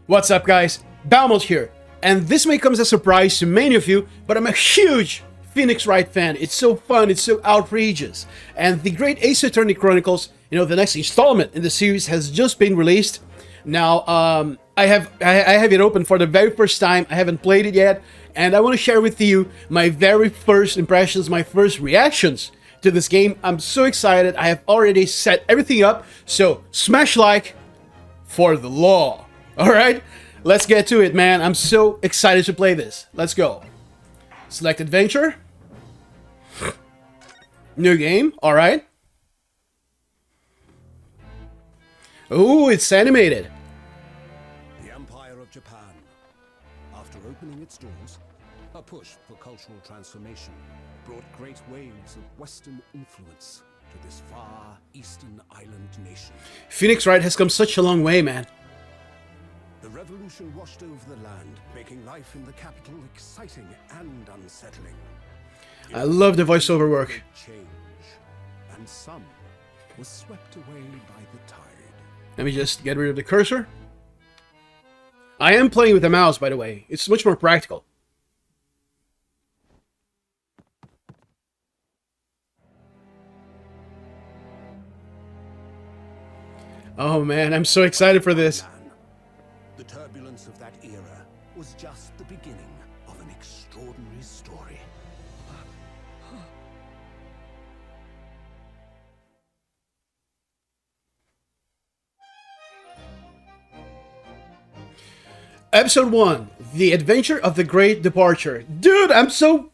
What's up, guys? Balmont here, and this may come as a surprise to many of you, but I'm a huge Phoenix Wright fan. It's so fun, it's so outrageous. And the Great Ace Attorney Chronicles, the next installment in the series has just been released. Now, I have it open for the very first time. I haven't played it yet, and I want to share with you my very first impressions, my first reactions to this game. I'm so excited. I have already set everything up, so smash like for the law. All right, let's get to it, man. I'm so excited to play this. Let's go. Select adventure. New game. All right. Oh, it's animated. The Empire of Japan. After opening its doors, a push for cultural transformation brought great waves of Western influence to this far eastern island nation. Phoenix Wright has come such a long way, man. The revolution washed over the land, making life in the capital exciting and unsettling. I love the voiceover work. Change, and some was swept away by the tide. Let me just get rid of the cursor. I am playing with the mouse, by the way. It's much more practical. Oh man, I'm so excited for this. The turbulence of that era was just the beginning of an extraordinary story. Episode 1, The Adventure of the Great Departure. Dude, I'm so...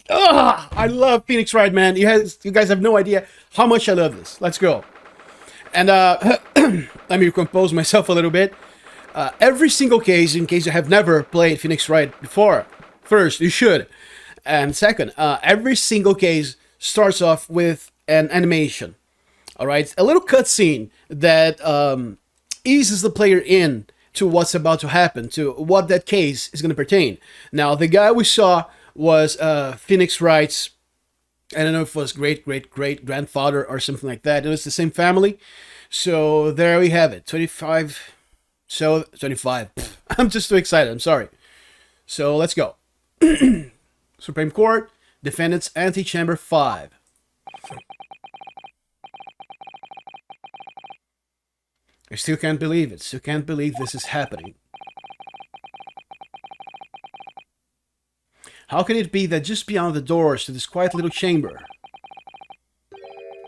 I love Phoenix Wright, man. You guys have no idea how much I love this. Let's go. And let me compose myself a little bit. Every single case, in case you have never played Phoenix Wright before, first, you should. And second, every single case starts off with an animation. All right? A little cutscene that eases the player in to what's about to happen, to what that case is going to pertain. Now, the guy we saw was Phoenix Wright's, I don't know if it was great-great-great-grandfather or something like that. It was the same family. So there we have it, 25... So, 25. I'm just too excited. I'm sorry. So, let's go. Supreme Court, Defendant's Antechamber 5. I still can't believe it. Still can't believe this is happening. How can it be that just beyond the doors to this quiet little chamber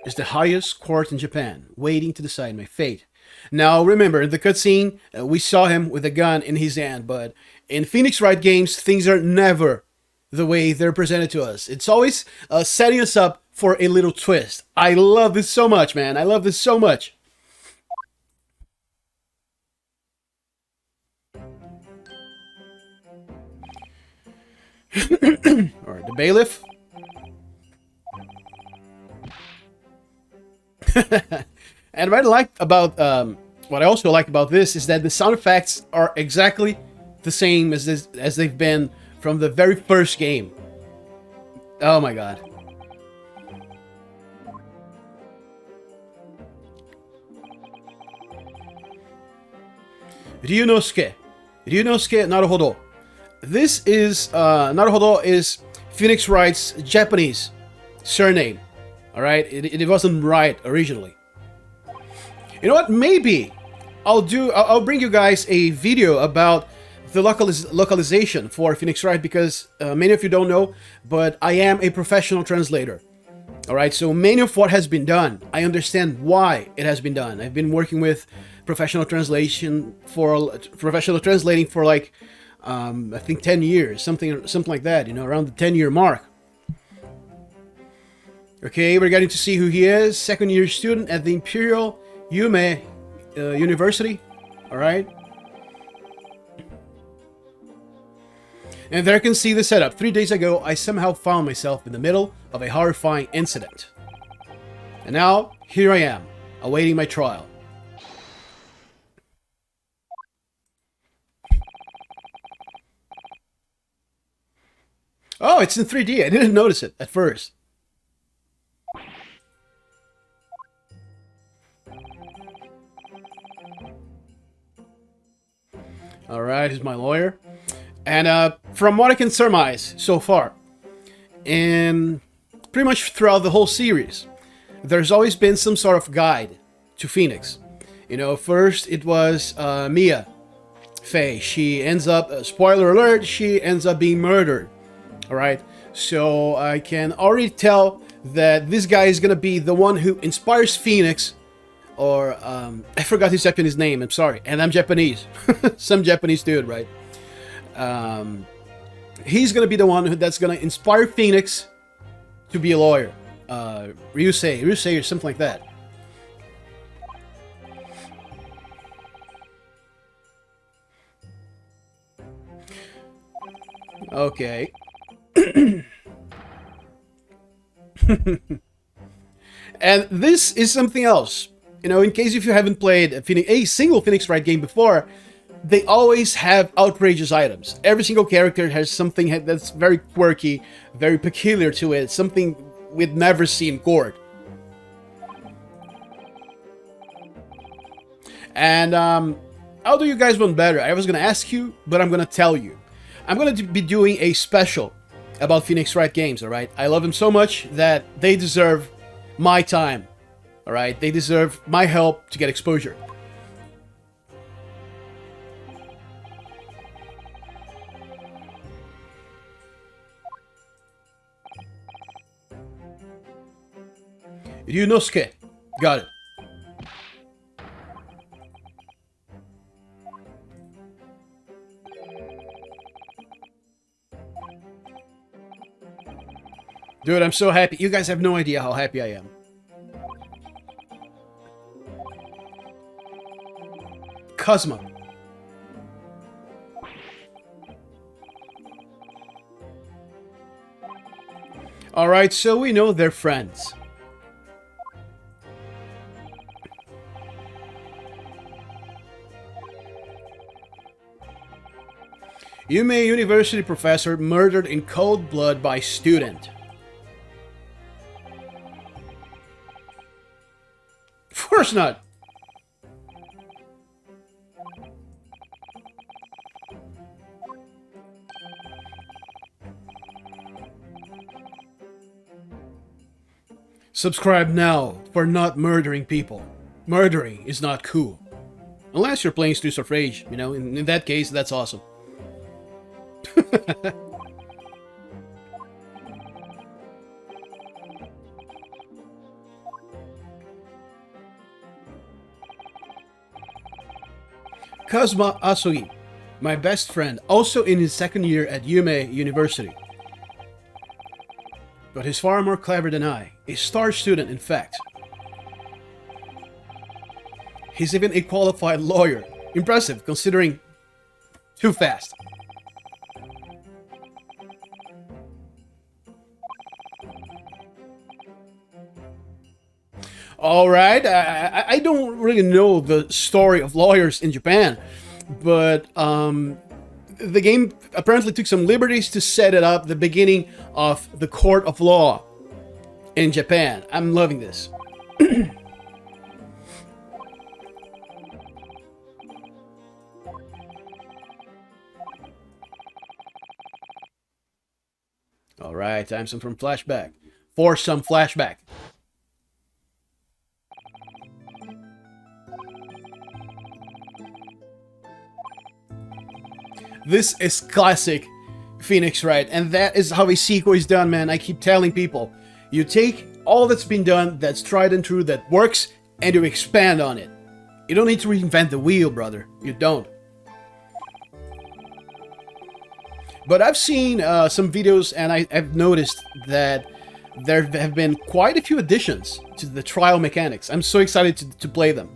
is the highest court in Japan, waiting to decide my fate? Now, remember, in the cutscene, we saw him with a gun in his hand, but in Phoenix Wright games, things are never the way they're presented to us. It's always setting us up for a little twist. I love this so much, man. I love this so much. All right, the bailiff. And what I like about what I also like about this is that the sound effects are exactly the same as they've been from the very first game. Oh my god. Ryunosuke Naruhodo. This is Naruhodo is Phoenix Wright's Japanese surname. All right, it wasn't Wright originally. You know what? Maybe I'll bring you guys a video about the localization for Phoenix Wright, because many of you don't know, but I am a professional translator. All right, so many of what has been done, I understand why it has been done. I've been working with professional translating for like I think 10 years, something like that. Around the 10-year mark. Okay, we're getting to see who he is. Second-year student at the Imperial Yume University. All right. And there you can see the setup. 3 days ago, I somehow found myself in the middle of a horrifying incident. And now, here I am, awaiting my trial. Oh, it's in 3D. I didn't notice it at first. All right, he's my lawyer. And from what I can surmise so far, and pretty much throughout the whole series, there's always been some sort of guide to Phoenix. You know, first it was Mia Faye. She ends up, spoiler alert, she ends up being murdered. All right, so I can already tell that this guy is gonna be the one who inspires Phoenix, or I forgot his Japanese name. I'm sorry, and I'm Japanese, some Japanese dude, right? He's gonna be the one that's gonna inspire Phoenix to be a lawyer. Ryusei, or something like that. Okay. And this is something else. You know, in case if you haven't played a single Phoenix Wright game before, they always have outrageous items. Every single character has something that's very quirky, very peculiar to it, something we'd never see in court. And I'll do you guys one better. I was going to ask you, but I'm going to tell you. I'm going to be doing a special about Phoenix Wright games, alright? I love them so much that they deserve my time, alright? They deserve my help to get exposure. Ryunosuke. Got it. Dude, I'm so happy. You guys have no idea how happy I am. Kazuma. Alright, so we know they're friends. Yume University professor murdered in cold blood by student. Of course not. Subscribe now for not murdering people. Murdering is not cool. Unless you're playing Streets of Rage, you know, in that case, that's awesome. Kazuma Asugi, my best friend, also in his second year at Yume University. But he's far more clever than I, a star student in fact. He's even a qualified lawyer. Impressive, considering too fast. Alright, I don't really know the story of lawyers in Japan, but the game apparently took some liberties to set it up, the beginning of the court of law in Japan. I'm loving this. Alright, time some from flashback. For some flashback. This is classic Phoenix Wright, and that is how a sequel is done, man. I keep telling people, you take all that's been done, that's tried and true, that works, and you expand on it. You don't need to reinvent the wheel, brother. You don't. But I've seen some videos, and I've noticed that there have been quite a few additions to the trial mechanics. I'm so excited to play them.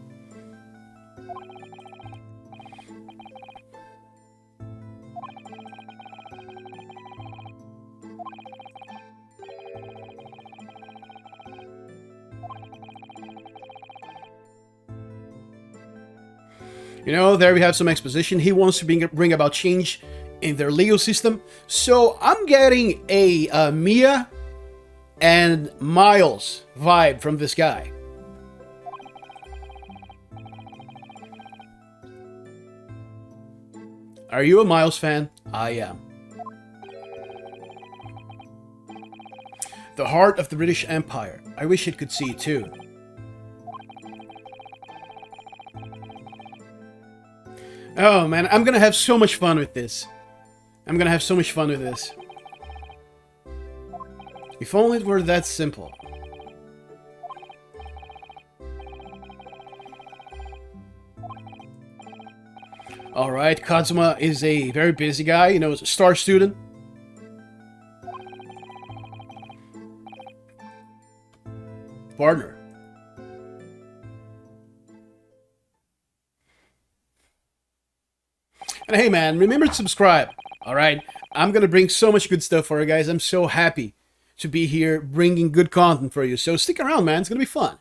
You know, there we have some exposition. He wants to bring about change in their legal system. So I'm getting a Mia and Miles vibe from this guy. Are you a Miles fan? I am. The heart of the British Empire. I wish it could see it too. Oh man, I'm gonna have so much fun with this. I'm gonna have so much fun with this. If only it were that simple. Alright, Kazuma is a very busy guy, you know, he's a star student. Partner. And hey man, remember to subscribe, alright? I'm gonna bring so much good stuff for you guys. I'm so happy to be here bringing good content for you. So stick around, man. It's gonna be fun.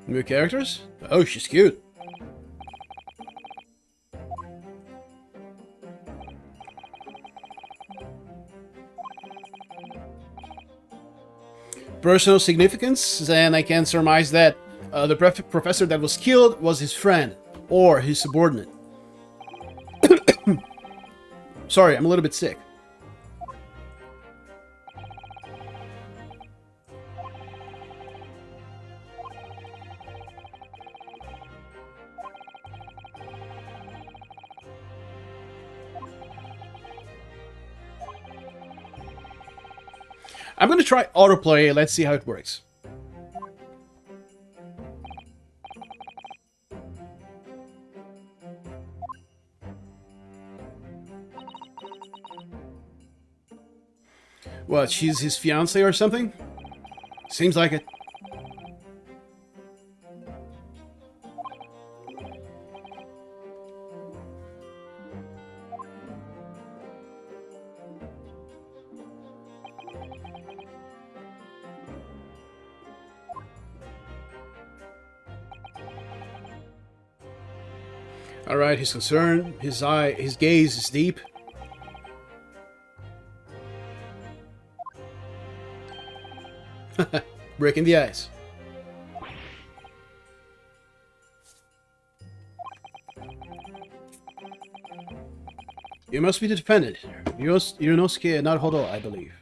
New characters? Oh, she's cute. Personal significance, then I can surmise that the professor that was killed was his friend or his subordinate. Sorry, I'm a little bit sick. I'm gonna try autoplay. Let's see how it works. What, she's his fiance or something? Seems like it. Alright, he's concerned. His gaze is deep. Breaking the ice. You must be the defendant. Yunosuke Naruhodo, I believe.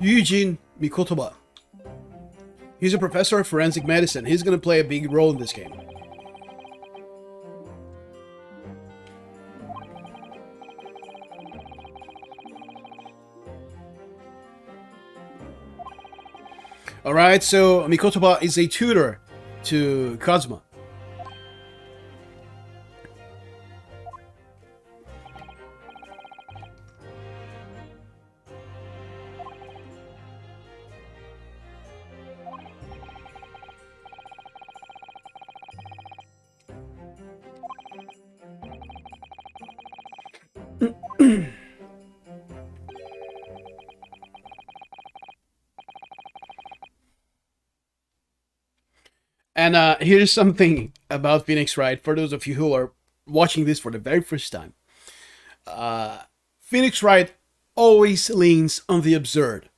Eugene Mikotoba. He's a professor of forensic medicine. He's gonna play a big role in this game. Alright, so Mikotoba is a tutor to Kazuma. And here's something about Phoenix Wright for those of you who are watching this for the very first time. Phoenix Wright always leans on the absurd.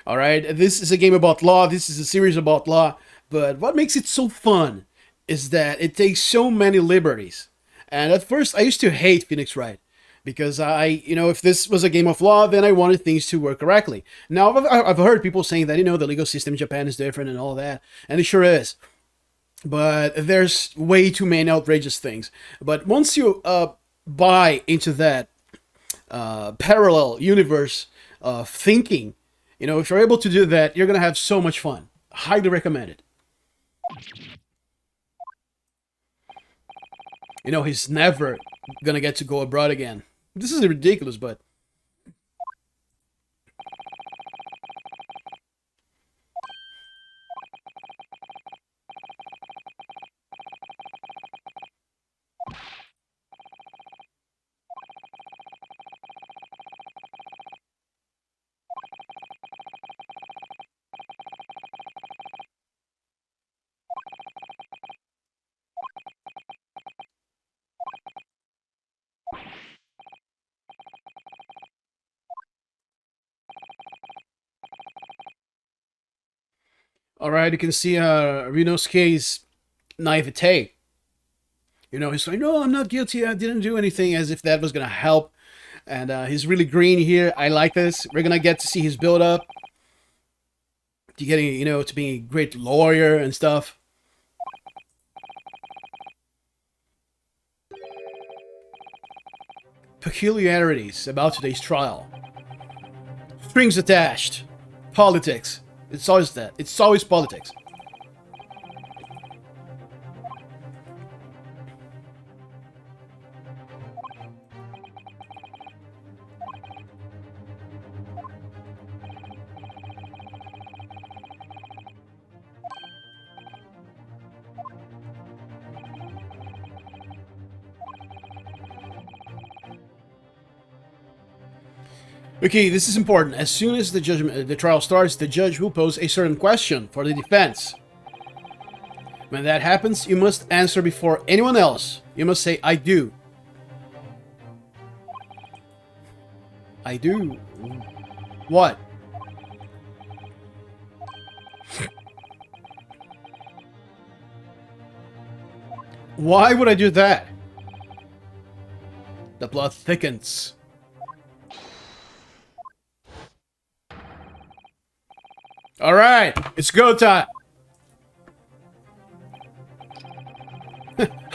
Alright, this is a game about law, this is a series about law, but what makes it so fun is that it takes so many liberties. And at first I used to hate Phoenix Wright, because if this was a game of law, then I wanted things to work correctly. Now, I've heard people saying that, the legal system in Japan is different and all that, and it sure is. But there's way too many outrageous things. But once you buy into that parallel universe of thinking, if you're able to do that, you're going to have so much fun. Highly recommend it. He's never going to get to go abroad again. This is ridiculous, but... All right, you can see Rinosuke's naivete. You know, he's like, no, I'm not guilty. I didn't do anything, as if that was going to help. And he's really green here. I like this. We're going to get to see his build up to getting, you know, to being a great lawyer and stuff. Peculiarities about today's trial. Strings attached. Politics. It's always that. It's always politics. Okay, this is important. As soon as the trial starts, the judge will pose a certain question for the defense. When that happens, you must answer before anyone else. You must say, I do. I do. What? Why would I do that? The blood thickens. All right, it's go time.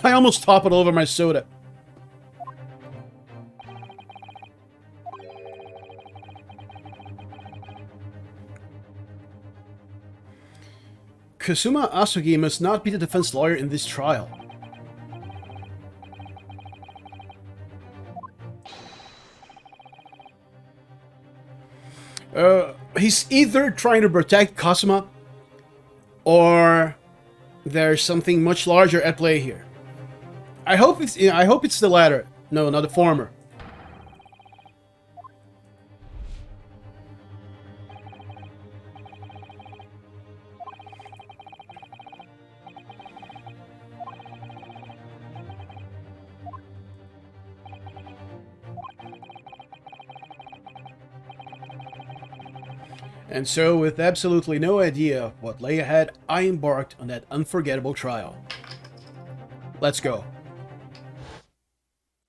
I almost toppled over my soda. Kazuma Asugi must not be the defense lawyer in this trial. He's either trying to protect Kazuma, or there's something much larger at play here. I hope it's the latter. No, not the former. And so, with absolutely no idea what lay ahead, I embarked on that unforgettable trial. Let's go.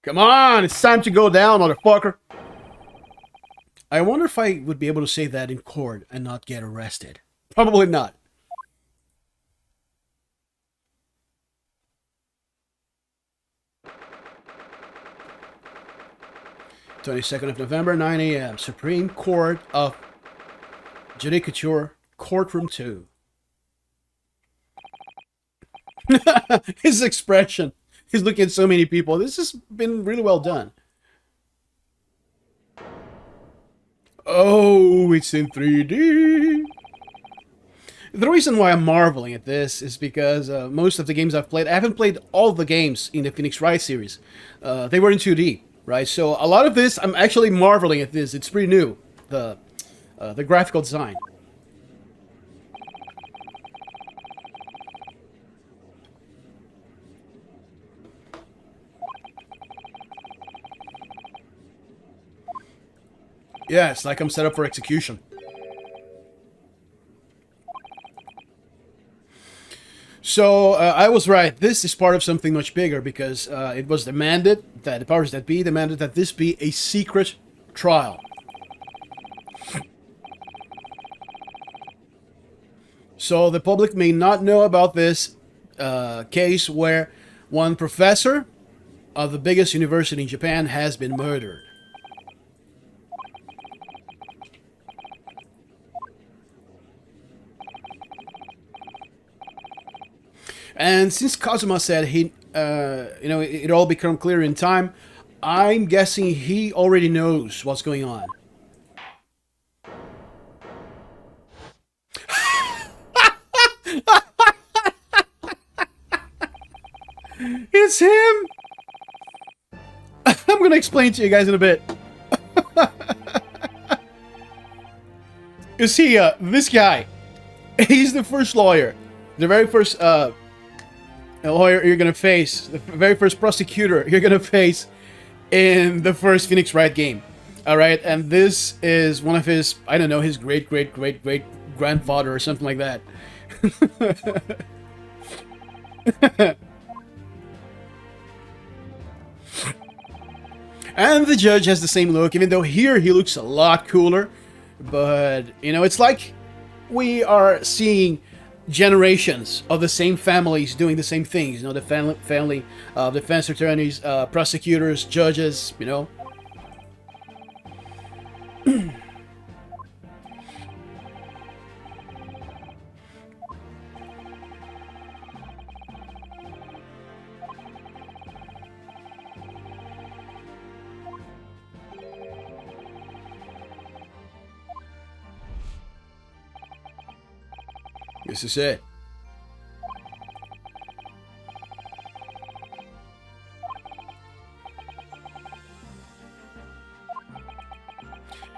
Come on, it's time to go down, motherfucker. I wonder if I would be able to say that in court and not get arrested. Probably not. (22nd of November, 9 a.m. Supreme Court of Judicature, Courtroom 2. His expression. He's looking at so many people. This has been really well done. Oh, it's in 3D. The reason why I'm marveling at this is because most of the games I've played, I haven't played all the games in the Phoenix Wright series. They were in 2D, right? So a lot of this, I'm actually marveling at this. It's pretty new. The graphical design. Yeah, it's like I'm set up for execution. So, I was right. This is part of something much bigger because it was demanded that the powers that be demanded that this be a secret trial. So the public may not know about this case where one professor of the biggest university in Japan has been murdered. And since Kazuma said he, it all became clear in time, I'm guessing he already knows what's going on. It's him! I'm gonna explain to you guys in a bit. You see, this guy, he's the first lawyer. The very first lawyer you're gonna face. The very first prosecutor you're gonna face in the first Phoenix Wright game. Alright, and this is one of his, I don't know, his great-great-great-great grandfather or something like that. And the judge has the same look, even though here he looks a lot cooler. But, you know, it's like we are seeing generations of the same families doing the same things. You know, the family defense attorneys, prosecutors, judges, you know. This is it.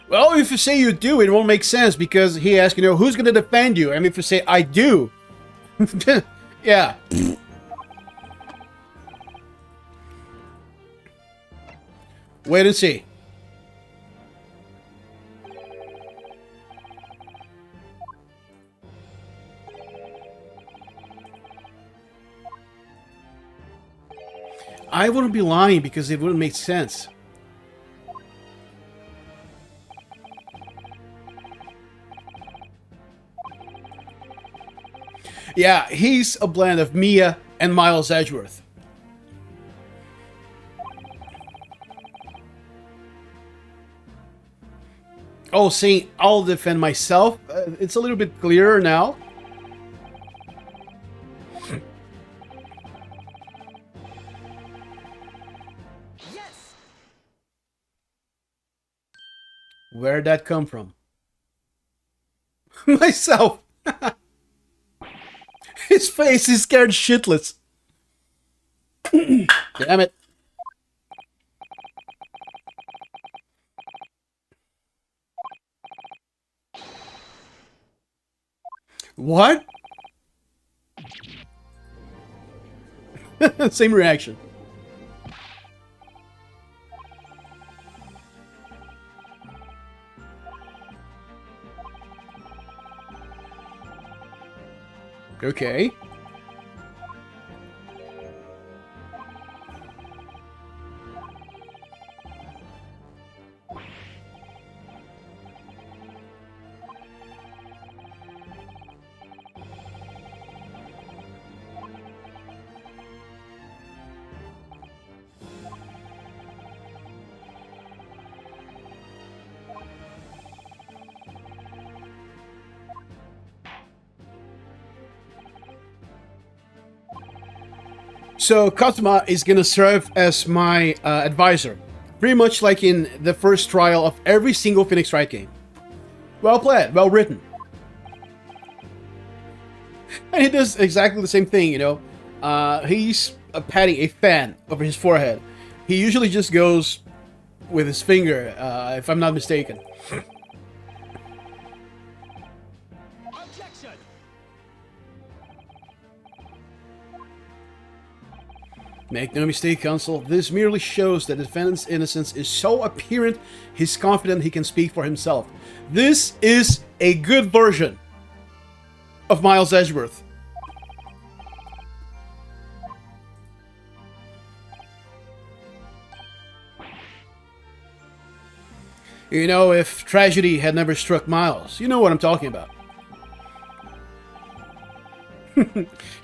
Well, if you say you do, it won't make sense because he asks, you know, who's going to defend you? I mean, if you say, I do. Yeah. Wait and see. I wouldn't be lying because it wouldn't make sense. Yeah, he's a blend of Mia and Miles Edgeworth. Oh, saying I'll defend myself, it's a little bit clearer now. Yes. Where'd that come from? Myself. His face is scared shitless. Damn it. What? Same reaction. Okay. So Kazuma is gonna serve as my advisor, pretty much like in the first trial of every single Phoenix Wright game. Well played, well written. And he does exactly the same thing, you know. He's patting a fan over his forehead. He usually just goes with his finger, if I'm not mistaken. Objection. Make no mistake, counsel, this merely shows that the defendant's innocence is so apparent he's confident he can speak for himself. This is a good version of Miles Edgeworth. You know, if tragedy had never struck Miles, you know what I'm talking about.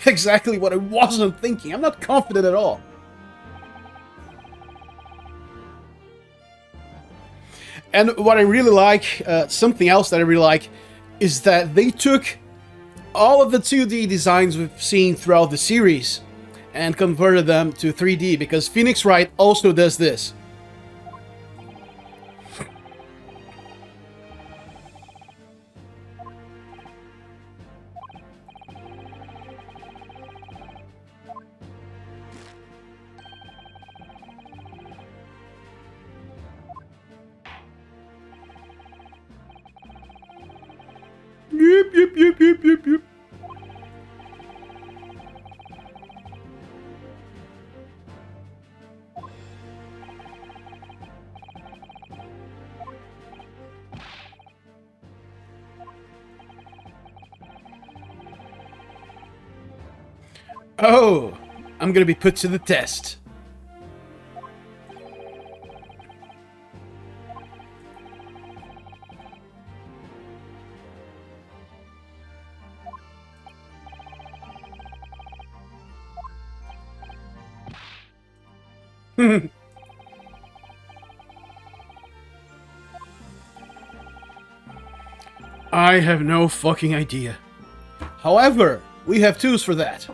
Exactly what I wasn't thinking. I'm not confident at all. And what I really like, something else that I really like, is that they took all of the 2D designs we've seen throughout the series and converted them to 3D, because Phoenix Wright also does this. Yep, yep, yep, yep, yep, yep. Oh, I'm gonna be put to the test. I have no fucking idea. However, we have tools for that.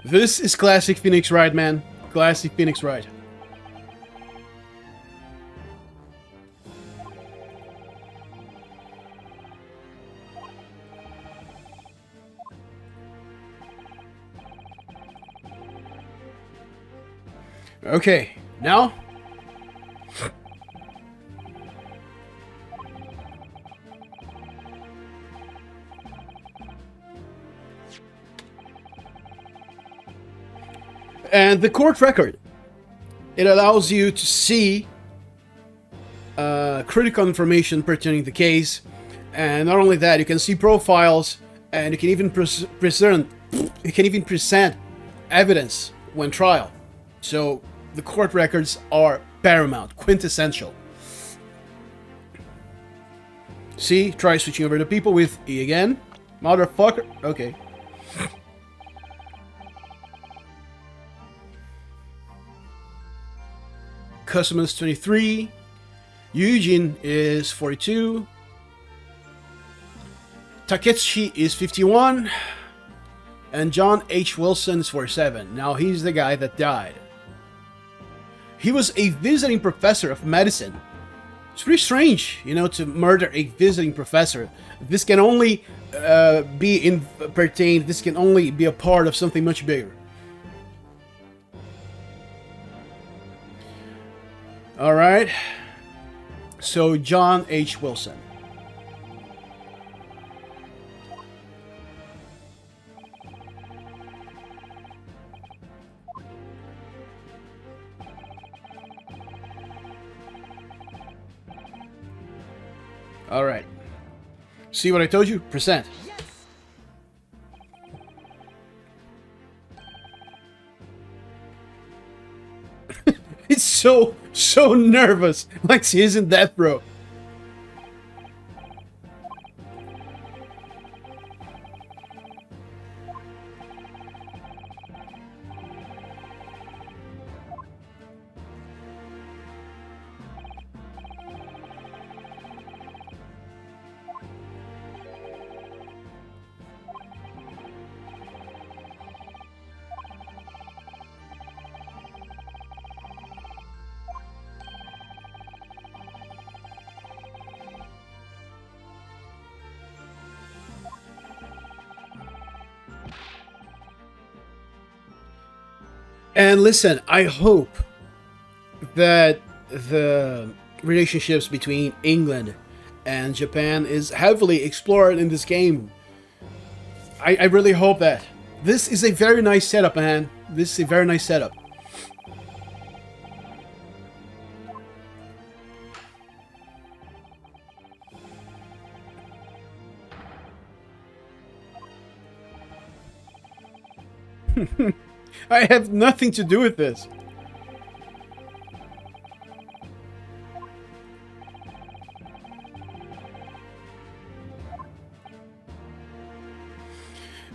This is classic Phoenix Wright, man. Classic Phoenix Wright. Okay, now? And the court record. It allows you to see critical information pertaining to the case. And not only that, you can see profiles, and you can even present evidence when trial. So the court records are paramount, quintessential. See, try switching over to people with E again. Motherfucker. Okay. Customers 23. Eugene is 42. Takeshi is 51. And John H. Wilson is 47. Now he's the guy that died. He was a visiting professor of medicine. It's pretty strange, you know, to murder a visiting professor. This can only this can only be a part of something much bigger. All right. So John H. Wilson. All right. See what I told you? Present. Yes. It's so nervous. Like he is in death row. And listen, I hope that the relationships between England and Japan is heavily explored in this game. I really hope that. This is a very nice setup, man. This is a very nice setup. I have nothing to do with this.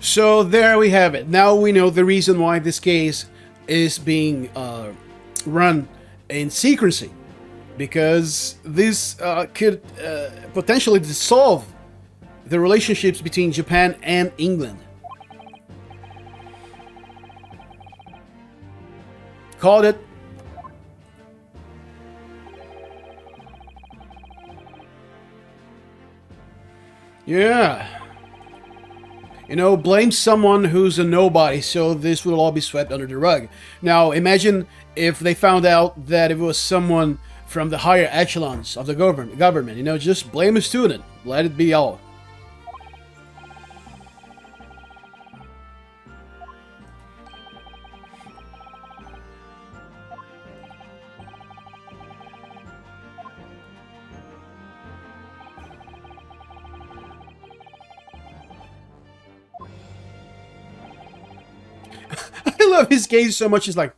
So there we have it. Now we know the reason why this case is being run in secrecy. Because this could potentially dissolve the relationships between Japan and England. Called it. Yeah. You know, blame someone who's a nobody, so this will all be swept under the rug. Now, imagine if they found out that it was someone from the higher echelons of the government. You know, just blame a student. Let it be all. love his gaze so much. He's like,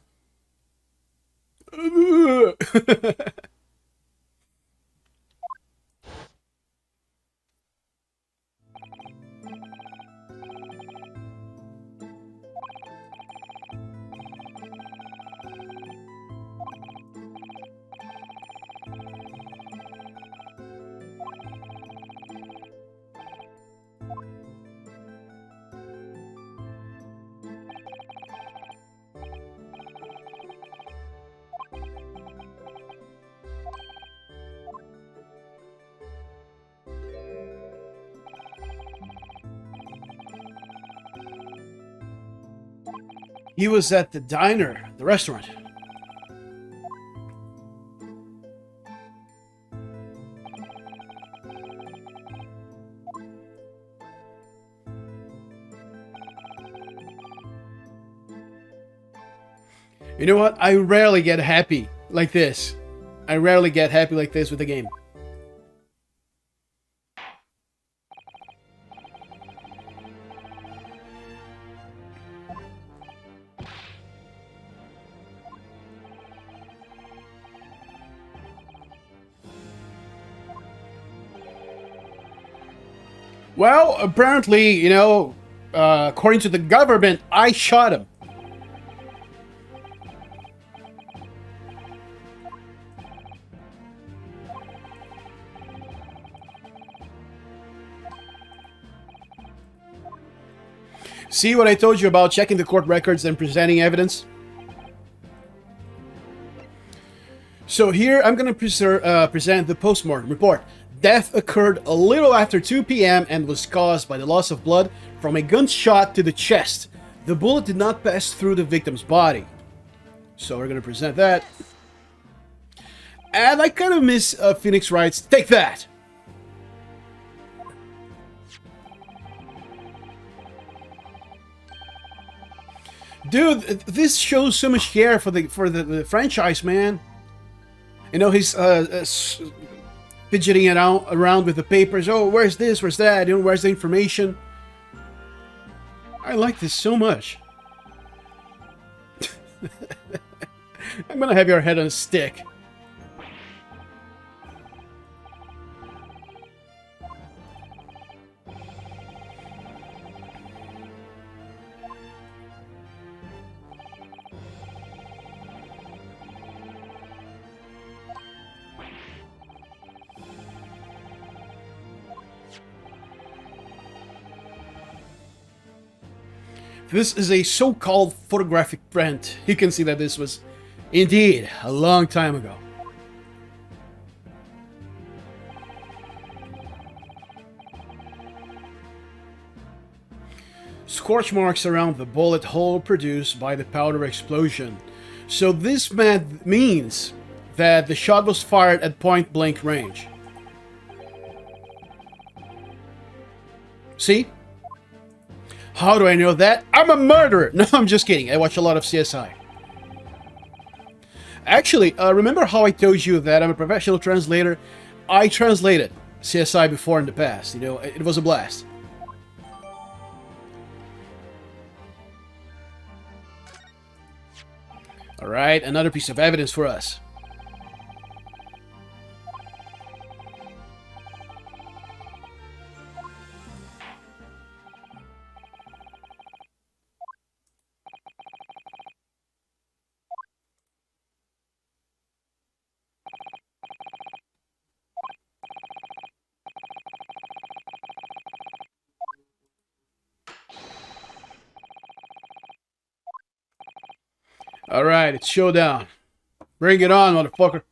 he was at the diner, the restaurant. You know what? I rarely get happy like this. I rarely get happy like this with the game. Well, apparently, you know, according to the government, I shot him. See what I told you about checking the court records and presenting evidence? So here I'm going to present the postmortem report. Death occurred a little after 2 p.m. and was caused by the loss of blood from a gunshot to the chest. The bullet did not pass through the victim's body. So we're going to present that. And I kind of miss Phoenix Wright's "Take That." Dude, this shows so much care for the franchise, man. You know, he's fidgeting around with the papers. Oh, where's this? Where's that? You know, where's the information? I like this so much. I'm gonna have your head on a stick. This is a so-called photographic print. You can see that this was indeed a long time ago. Scorch marks around the bullet hole produced by the powder explosion. So this means that the shot was fired at point-blank range. See? How do I know that? I'm a murderer! No, I'm just kidding. I watch a lot of CSI. Actually, remember how I told you that I'm a professional translator? I translated CSI before in the past. You know, it was a blast. Alright, another piece of evidence for us. Alright, it's showdown. Bring it on, motherfucker.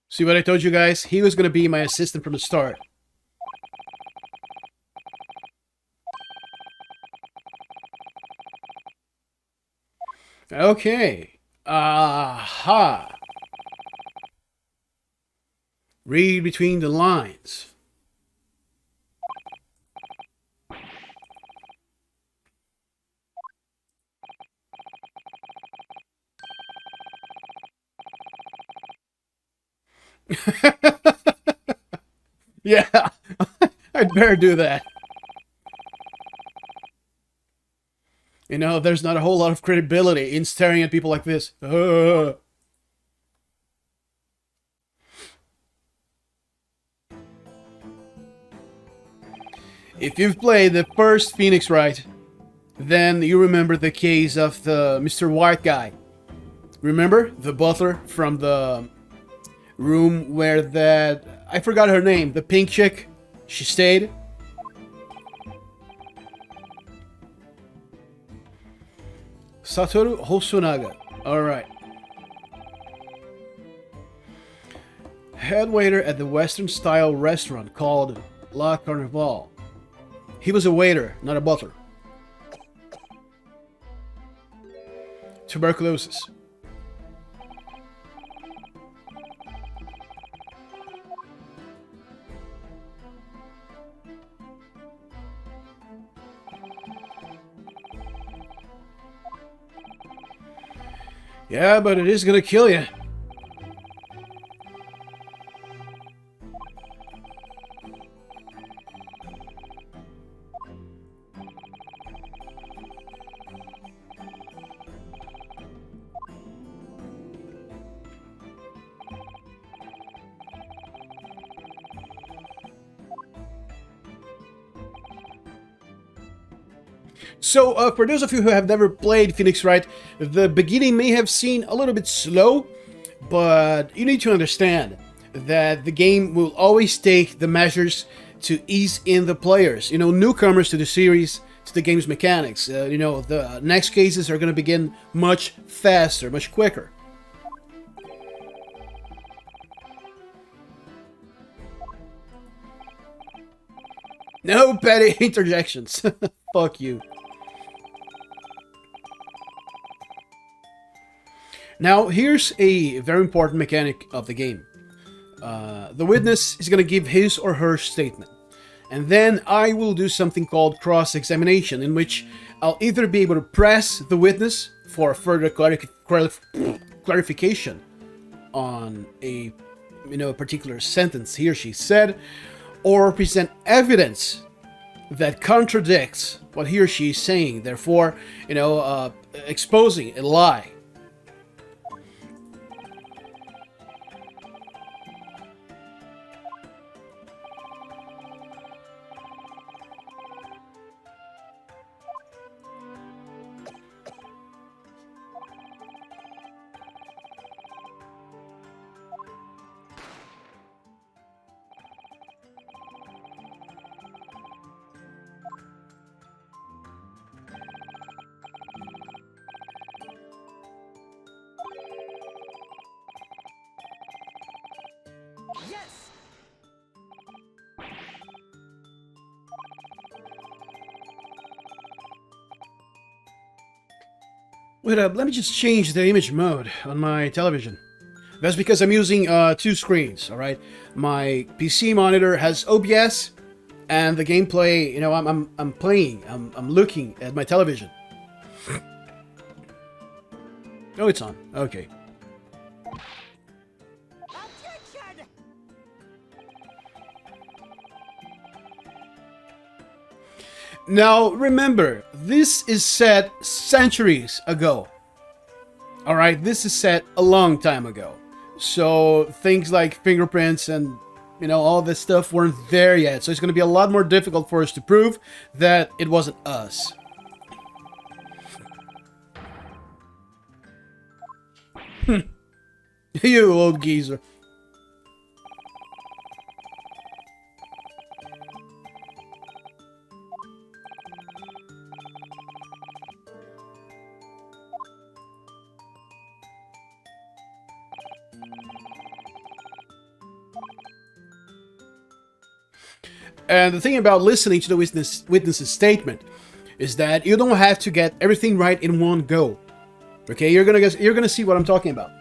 See what I told you guys? He was going to be my assistant from the start. Okay. Aha. Read between the lines. Yeah, I'd better do that. You know, there's not a whole lot of credibility in staring at people like this. If you've played the first Phoenix Wright, then you remember the case of the Mr. White guy. Remember? The butler from the room where that... I forgot her name. The pink chick. She stayed. Satoru Hosonaga. Alright. Head waiter at the Western-style restaurant called La Carnival. He was a waiter, not a butler. Tuberculosis. Yeah, but it is gonna kill you. So, for those of you who have never played Phoenix Wright, the beginning may have seemed a little bit slow, but you need to understand that the game will always take the measures to ease in the players. You know, newcomers to the series, to the game's mechanics. You know, the next cases are going to begin much faster, much quicker. No petty interjections. Fuck you. Now, here's a very important mechanic of the game. The witness is going to give his or her statement. And then I will do something called cross-examination, in which I'll either be able to press the witness for further clarification on a particular sentence he or she said, or present evidence that contradicts what he or she is saying, therefore, exposing a lie. Yes! Wait up, let me just change the image mode on my television. That's because I'm using two screens, alright? My PC monitor has OBS, and the gameplay, I'm playing, I'm looking at my television. Oh, it's on. Okay. Objection! Now, remember, this is set centuries ago. Alright, this is set a long time ago. So, things like fingerprints and, all this stuff weren't there yet. So it's going to be a lot more difficult for us to prove that it wasn't us. You old geezer. And the thing about listening to the witness's statement is that you don't have to get everything right in one go. Okay, you're gonna see what I'm talking about.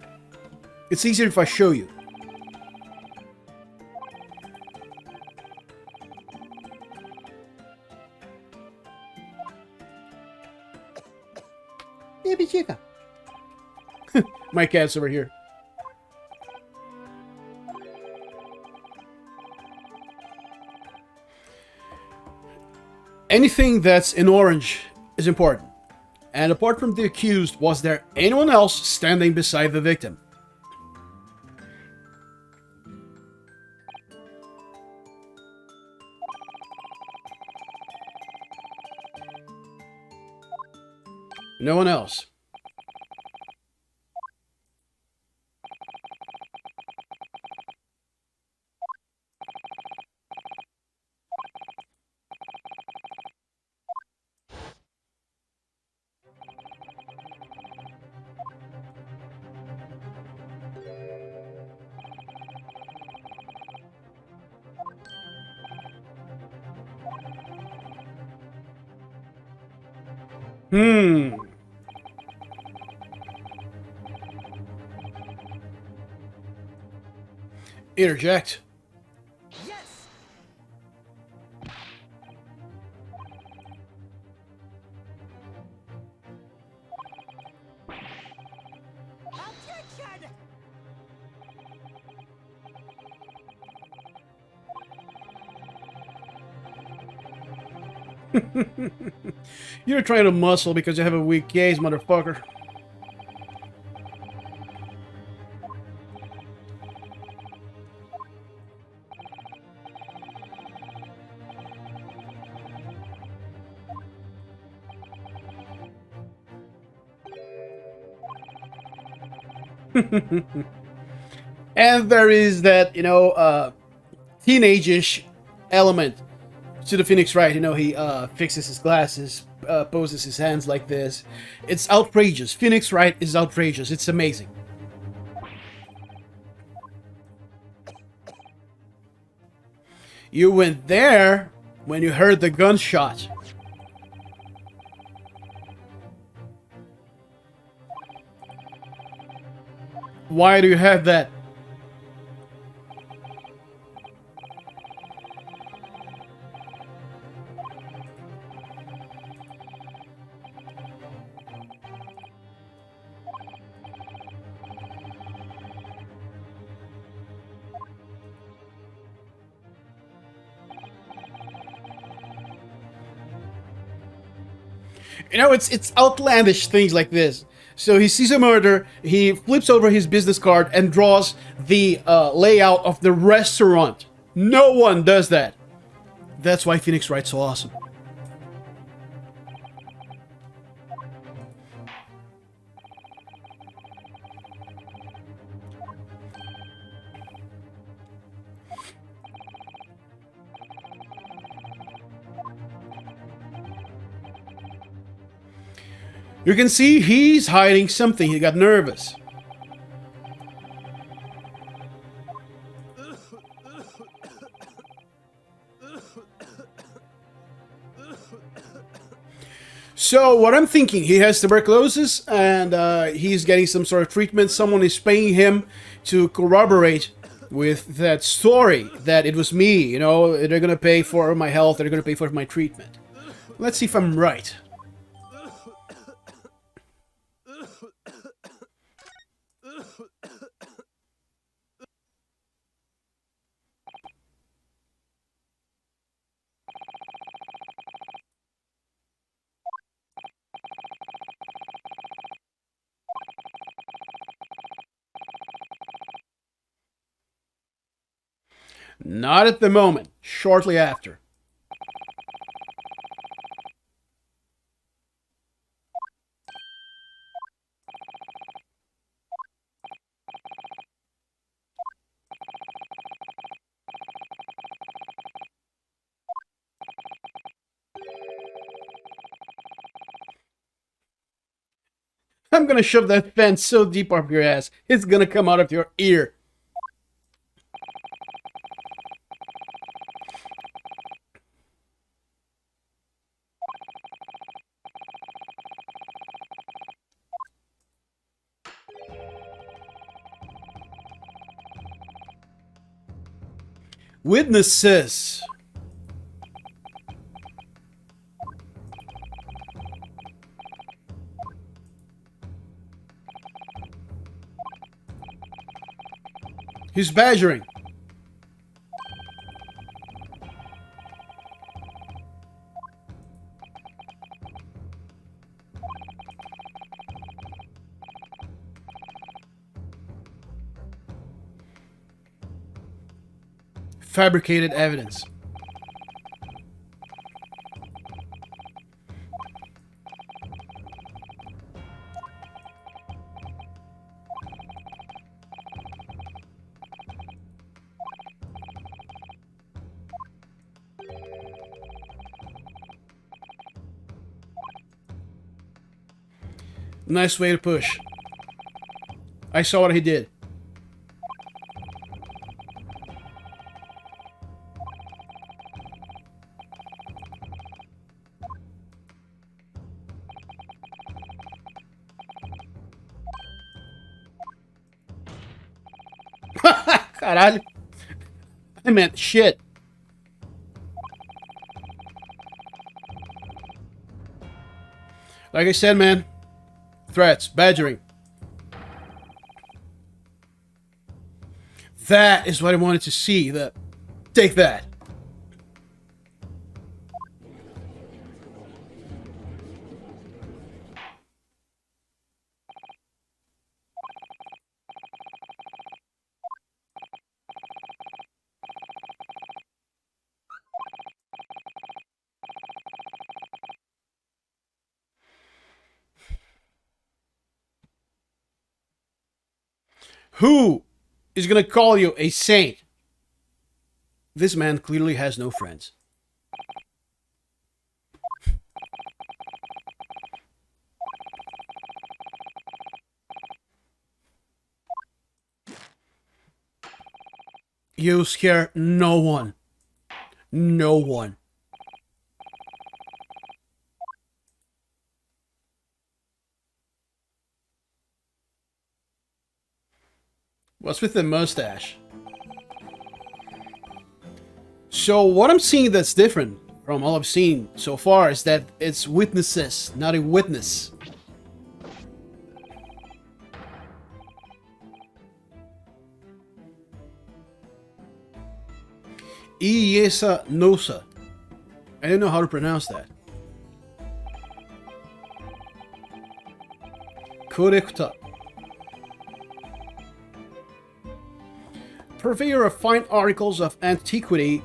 It's easier if I show you. Baby chica. My cat's over here. Anything that's in orange is important. And apart from the accused, was there anyone else standing beside the victim? No one else. Interject. Yes. Objection. You're trying to muscle because you have a weak gaze, motherfucker. And there is that, teenage-ish element to the Phoenix Wright. He fixes his glasses, poses his hands like this. It's outrageous. Phoenix Wright is outrageous. It's amazing. You went there when you heard the gunshot. Why do you have that? It's outlandish things like this. So he sees a murder, he flips over his business card and draws the layout of the restaurant. No one does that. That's why Phoenix Wright's so awesome. You can see he's hiding something. He got nervous. So what I'm thinking, he has tuberculosis and he's getting some sort of treatment. Someone is paying him to corroborate with that story that it was me. They're gonna pay for my health. They're gonna pay for my treatment. Let's see if I'm right. Not at the moment. Shortly after. I'm gonna shove that fence so deep up your ass, it's gonna come out of your ear. Witnesses. He's badgering. fabricated evidence. Nice way to push. I saw what he did. Caralho. I meant shit. Like I said, man. Threats, badgering. That is what I wanted to see. Take that. Who is gonna call you a saint? This man clearly has no friends. You scare no one. No one. What's with the mustache? So what I'm seeing that's different from all I've seen so far is that it's witnesses, not a witness. Iesa Nosa. I don't know how to pronounce that. Correcta. Purveyor of fine articles of antiquity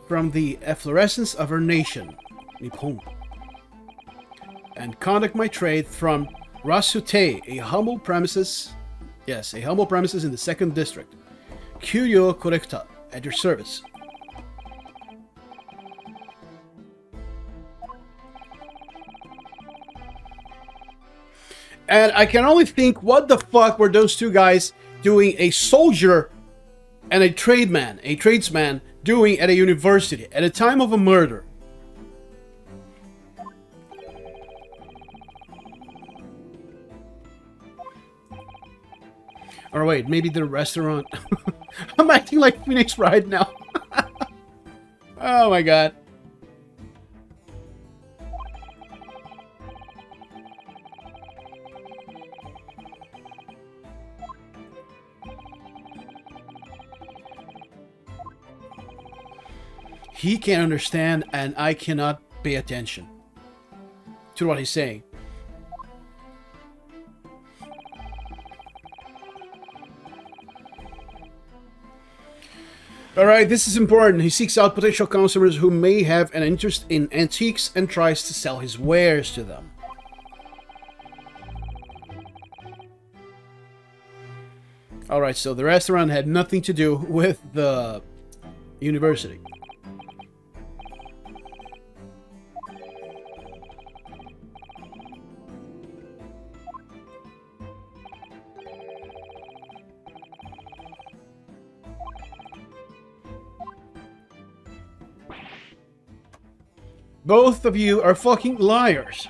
from the efflorescence of her nation, Nippon, and conduct my trade from Rasute, a humble premises, yes, a humble premises in the 2nd district. Curio correcta, at your service. And I can only think, what the fuck were those two guys doing, a soldier and a tradesman, doing at a university at a time of a murder? Or wait, maybe the restaurant. I'm acting like Phoenix Wright now. Oh my god. He can't understand, and I cannot pay attention to what he's saying. Alright, this is important. He seeks out potential customers who may have an interest in antiques and tries to sell his wares to them. Alright, so the restaurant had nothing to do with the university. Both of you are fucking liars.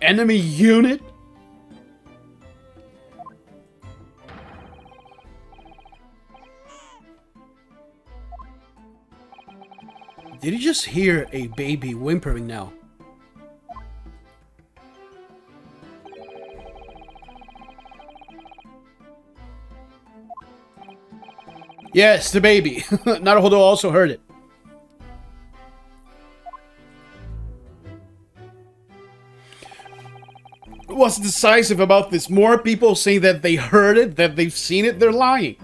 Enemy unit? Did you just hear a baby whimpering now? Yes, the baby. Naruhodo also heard it. what's decisive about this. More people saying that they heard it, that they've seen it, they're lying.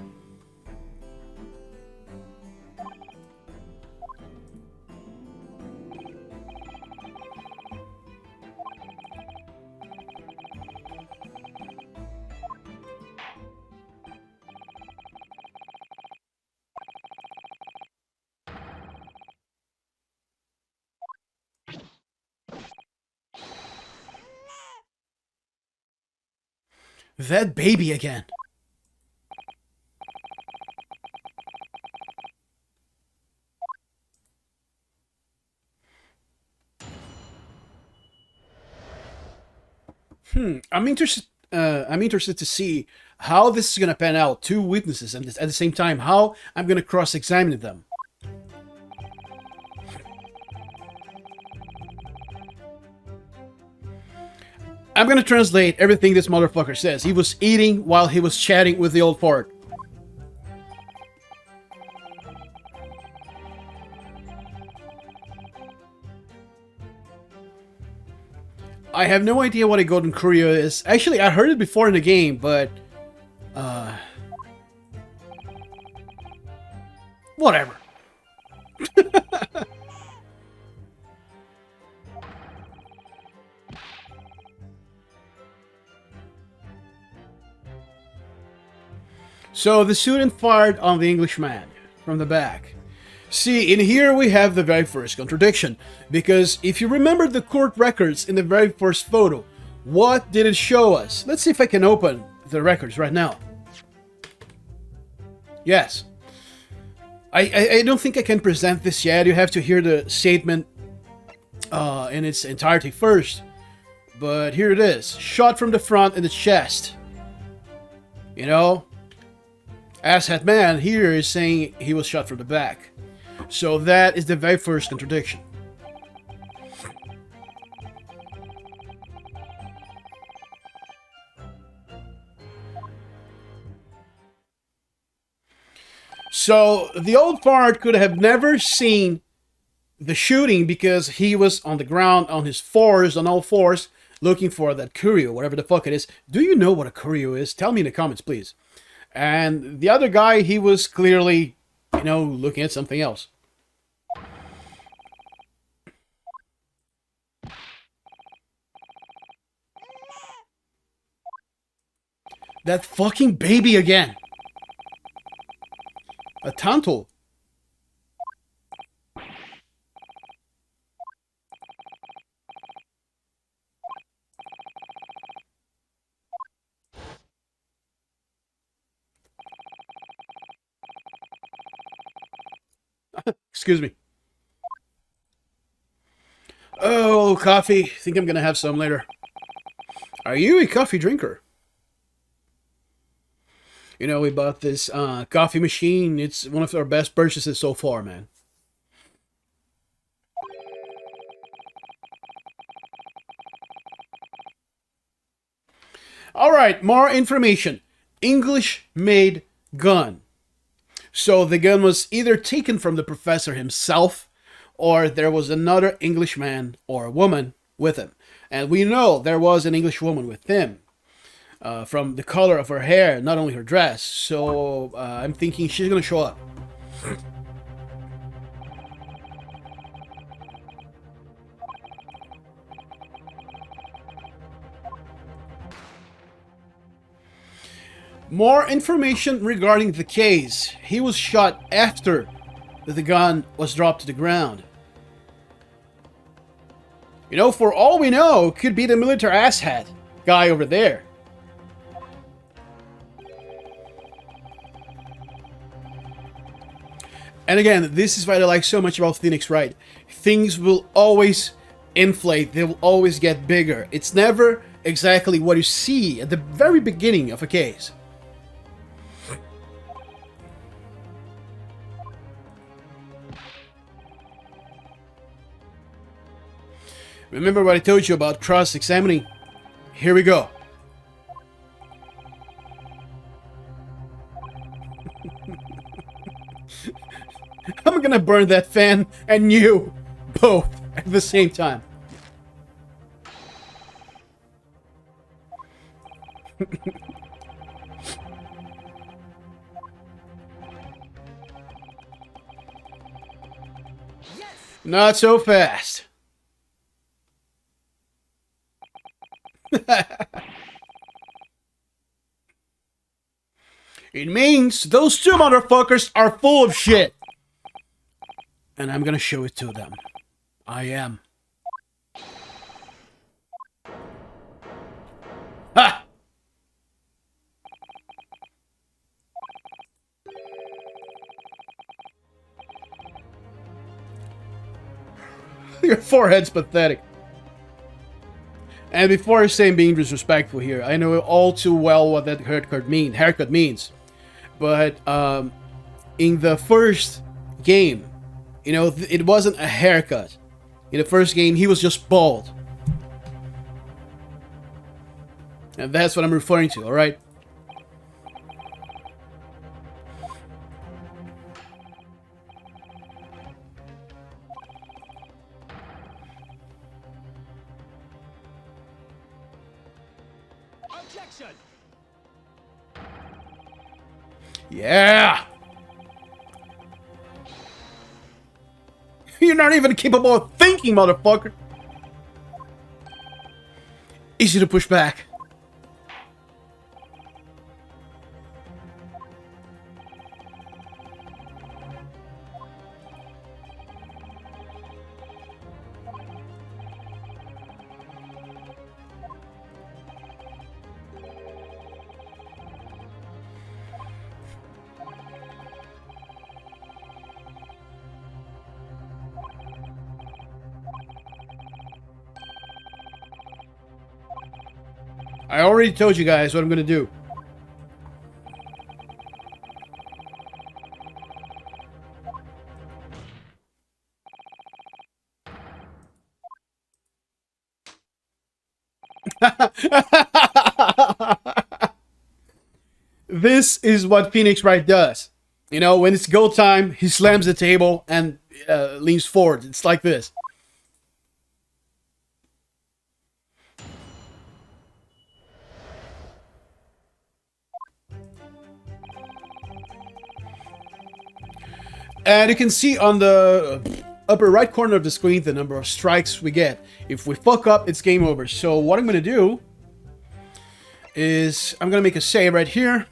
That baby again. I'm interested. I'm interested to see how this is gonna pan out. Two witnesses, and at the same time, how I'm gonna cross-examine them. I'm gonna translate everything this motherfucker says. He was eating while he was chatting with the old fart. I have no idea what a golden curio is. Actually, I heard it before in the game, but... whatever. So the student fired on the Englishman from the back. See, in here we have the very first contradiction, because if you remember the court records in the very first photo, what did it show us? Let's see if I can open the records right now. Yes. I don't think I can present this yet. You have to hear the statement in its entirety first. But here it is. Shot from the front in the chest. You know? Asshat man here is saying he was shot from the back. So that is the very first contradiction. So the old fart could have never seen the shooting because he was on the ground on his fours, on all fours, looking for that curio, whatever the fuck it is. Do you know what a curio is? Tell me in the comments, please. And the other guy, he was clearly, you know, looking at something else. That fucking baby again. A tantal. Excuse me. Oh, coffee. Think I'm gonna have some later. Are you a coffee drinker? You know, we bought this coffee machine. It's one of our best purchases so far, man. Alright, more information. English-made gun. So the gun was either taken from the professor himself, or there was another Englishman or woman with him. And we know there was an English woman with him. From the color of her hair, not only her dress. So I'm thinking she's gonna show up. More information regarding the case. He was shot after the gun was dropped to the ground. You know, for all we know, it could be the military asshat guy over there. And again, this is what I like so much about Phoenix Wright. Things will always inflate, they will always get bigger. It's never exactly what you see at the very beginning of a case. Remember what I told you about cross-examining? Here we go. I'm gonna burn that fan and you both at the same time. Yes! Not so fast. It means those two motherfuckers are full of shit. And I'm gonna show it to them. I am. Ha! Your forehead's pathetic. And before I say I'm being disrespectful here, I know all too well what that haircut means. But in the first game, you know, it wasn't a haircut. In the first game, he was just bald. And that's what I'm referring to, alright? Objection! Yeah! You're not even capable of thinking, motherfucker! Easy to push back. I already told you guys what I'm gonna do. This is what Phoenix Wright does. You know, when it's go time, he slams the table and leans forward. It's like this. And you can see on the upper right corner of the screen the number of strikes we get. If we fuck up, it's game over. So what I'm going to do is I'm going to make a save right here.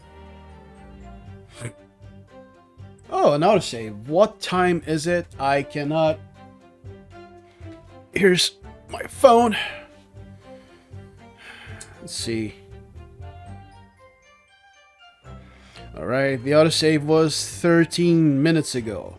Oh, an autosave. What time is it? I cannot... Here's my phone. Let's see. Alright, the autosave was 13 minutes ago.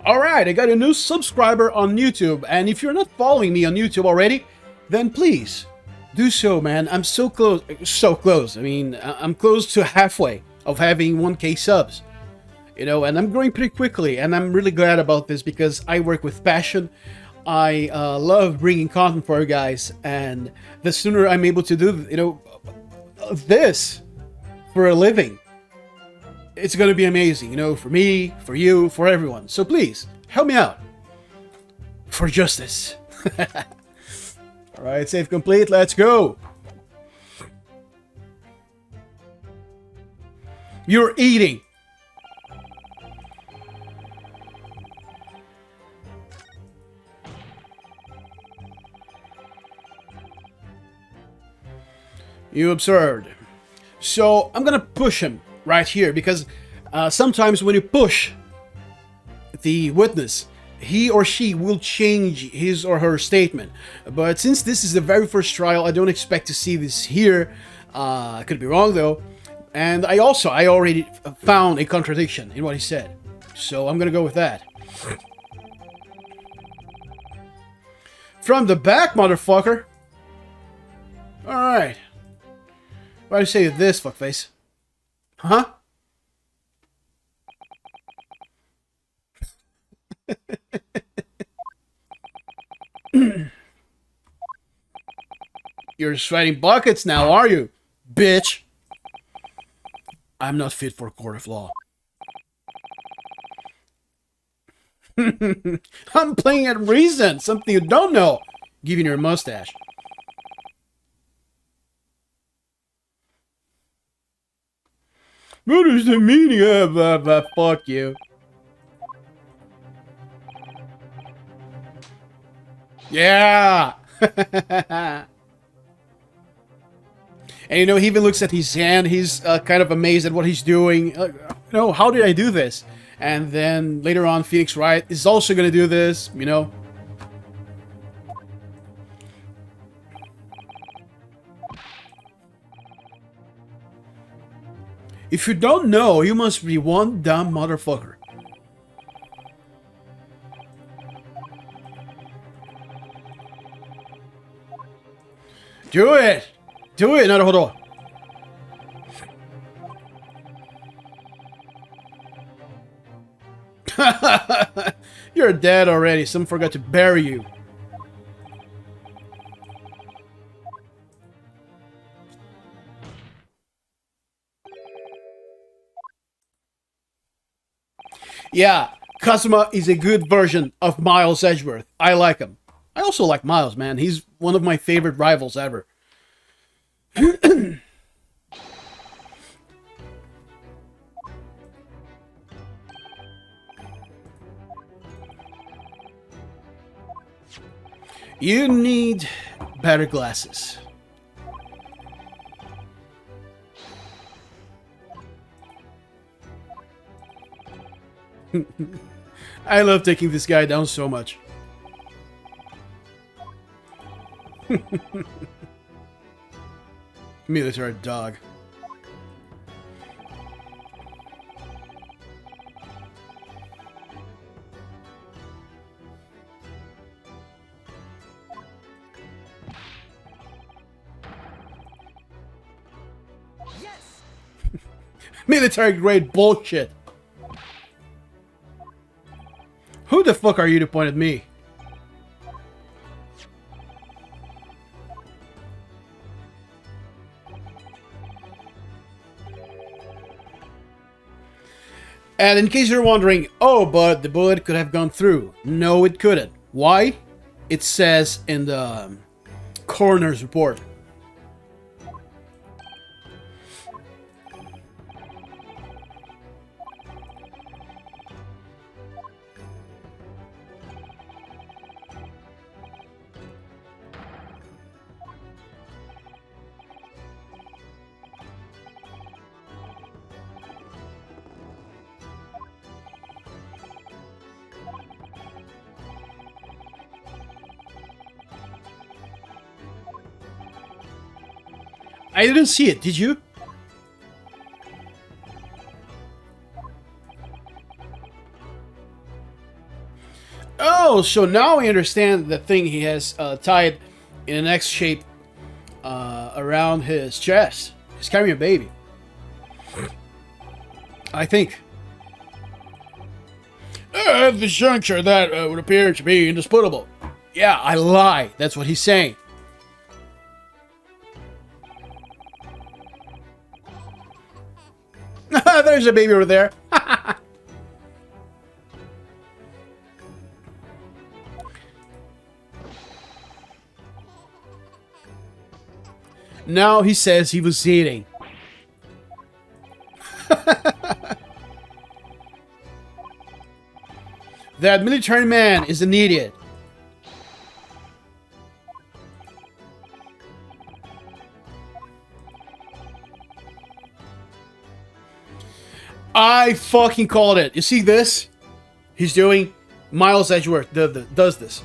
Alright, I got a new subscriber on YouTube, and if you're not following me on YouTube already, then please do so, man. I'm so close. I mean, I'm close to halfway of having 1K subs. You know, and I'm growing pretty quickly, and I'm really glad about this because I work with passion. I love bringing content for you guys, and the sooner I'm able to do, you know, this for a living, it's going to be amazing, you know, for me, for you, for everyone. So please, help me out. For justice. Alright, save complete, let's go. You're eating. You observed. So I'm gonna push him right here because sometimes when you push the witness, he or she will change his or her statement. But since this is the very first trial, I don't expect to see this here. I could be wrong though. And I already found a contradiction in what he said. So I'm gonna go with that. From the back, motherfucker. Alright. Why do you say this, fuckface? Huh? You're sweating buckets now, are you? Bitch. I'm not fit for a court of law. I'm playing at reason, something you don't know, given your mustache. What is the meaning of fuck you? Yeah! And you know, he even looks at his hand. He's kind of amazed at what he's doing. How did I do this? And then later on, Phoenix Wright is also going to do this, you know. If you don't know, you must be one dumb motherfucker. Do it! Do it, Naruhodo! You're dead already. Someone forgot to bury you. Yeah, Kazuma is a good version of Miles Edgeworth. I like him. I also like Miles, man. He's one of my favorite rivals ever. You need better glasses. I love taking this guy down so much. Military dog. Yes! Military grade bullshit. Who the fuck are you to point at me? And in case you're wondering, oh, but the bullet could have gone through. No, it couldn't. Why? It says in the coroner's report. I didn't see it, did you? Oh, so now I understand the thing he has tied in an X shape around his chest. He's carrying a baby. I think. At this juncture, that would appear to be indisputable. Yeah, I lie. That's what he's saying. There's a baby over there. Now he says he was eating. That military man is an idiot. I fucking called it. You see this? He's doing Miles Edgeworth does this.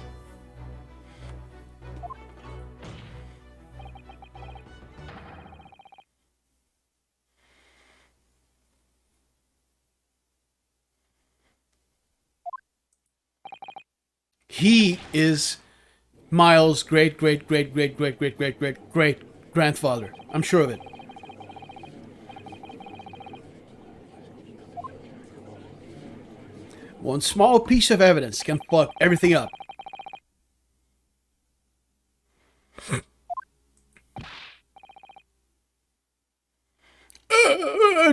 He is Miles' great grandfather. I'm sure of it. One small piece of evidence can fuck everything up.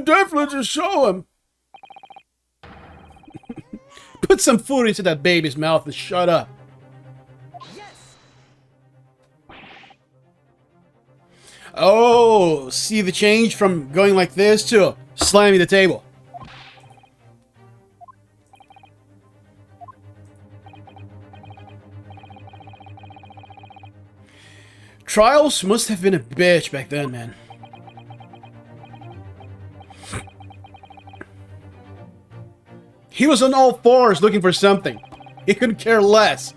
Definitely just show him. Put some food into that baby's mouth and shut up. Yes. Oh, see the change from going like this to slamming the table. Trials must have been a bitch back then, man. He was on all fours looking for something. He couldn't care less.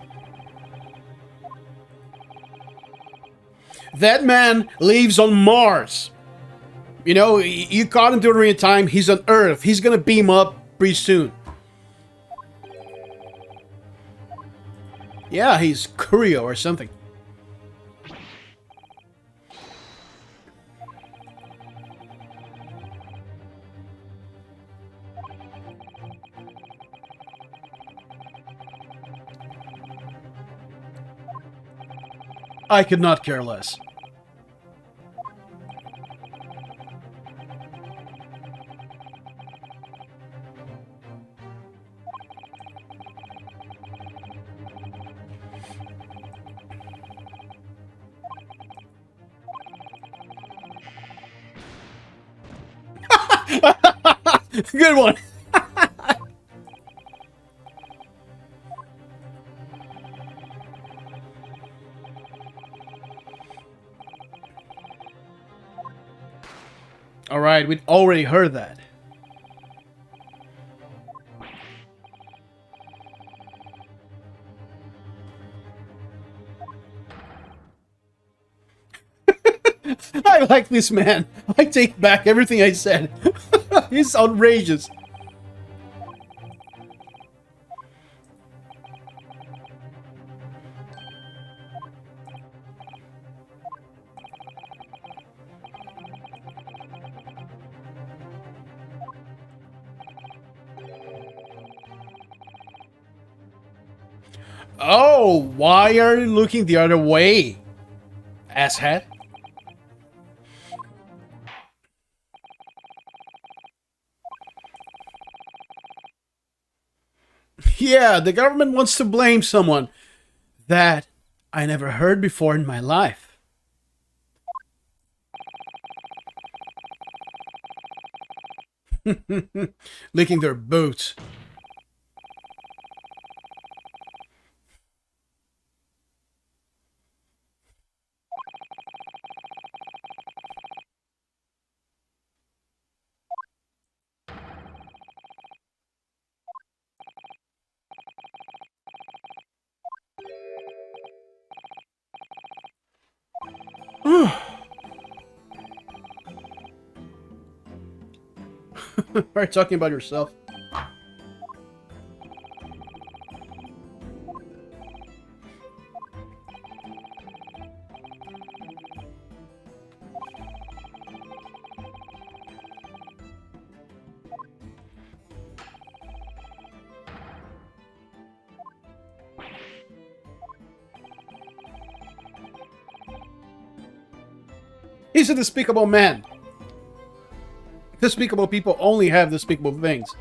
That man lives on Mars. You know, you caught him during time. He's on Earth. He's gonna beam up pretty soon. Yeah, he's Curio or something. I could not care less. Good one. All right, we'd already heard that. I like this man. I take back everything I said. He's outrageous. Oh, why are you looking the other way, asshat? Yeah, the government wants to blame someone that I never heard before in my life. Licking their boots. Are you talking about yourself? He's a despicable man. Despicable people only have despicable things.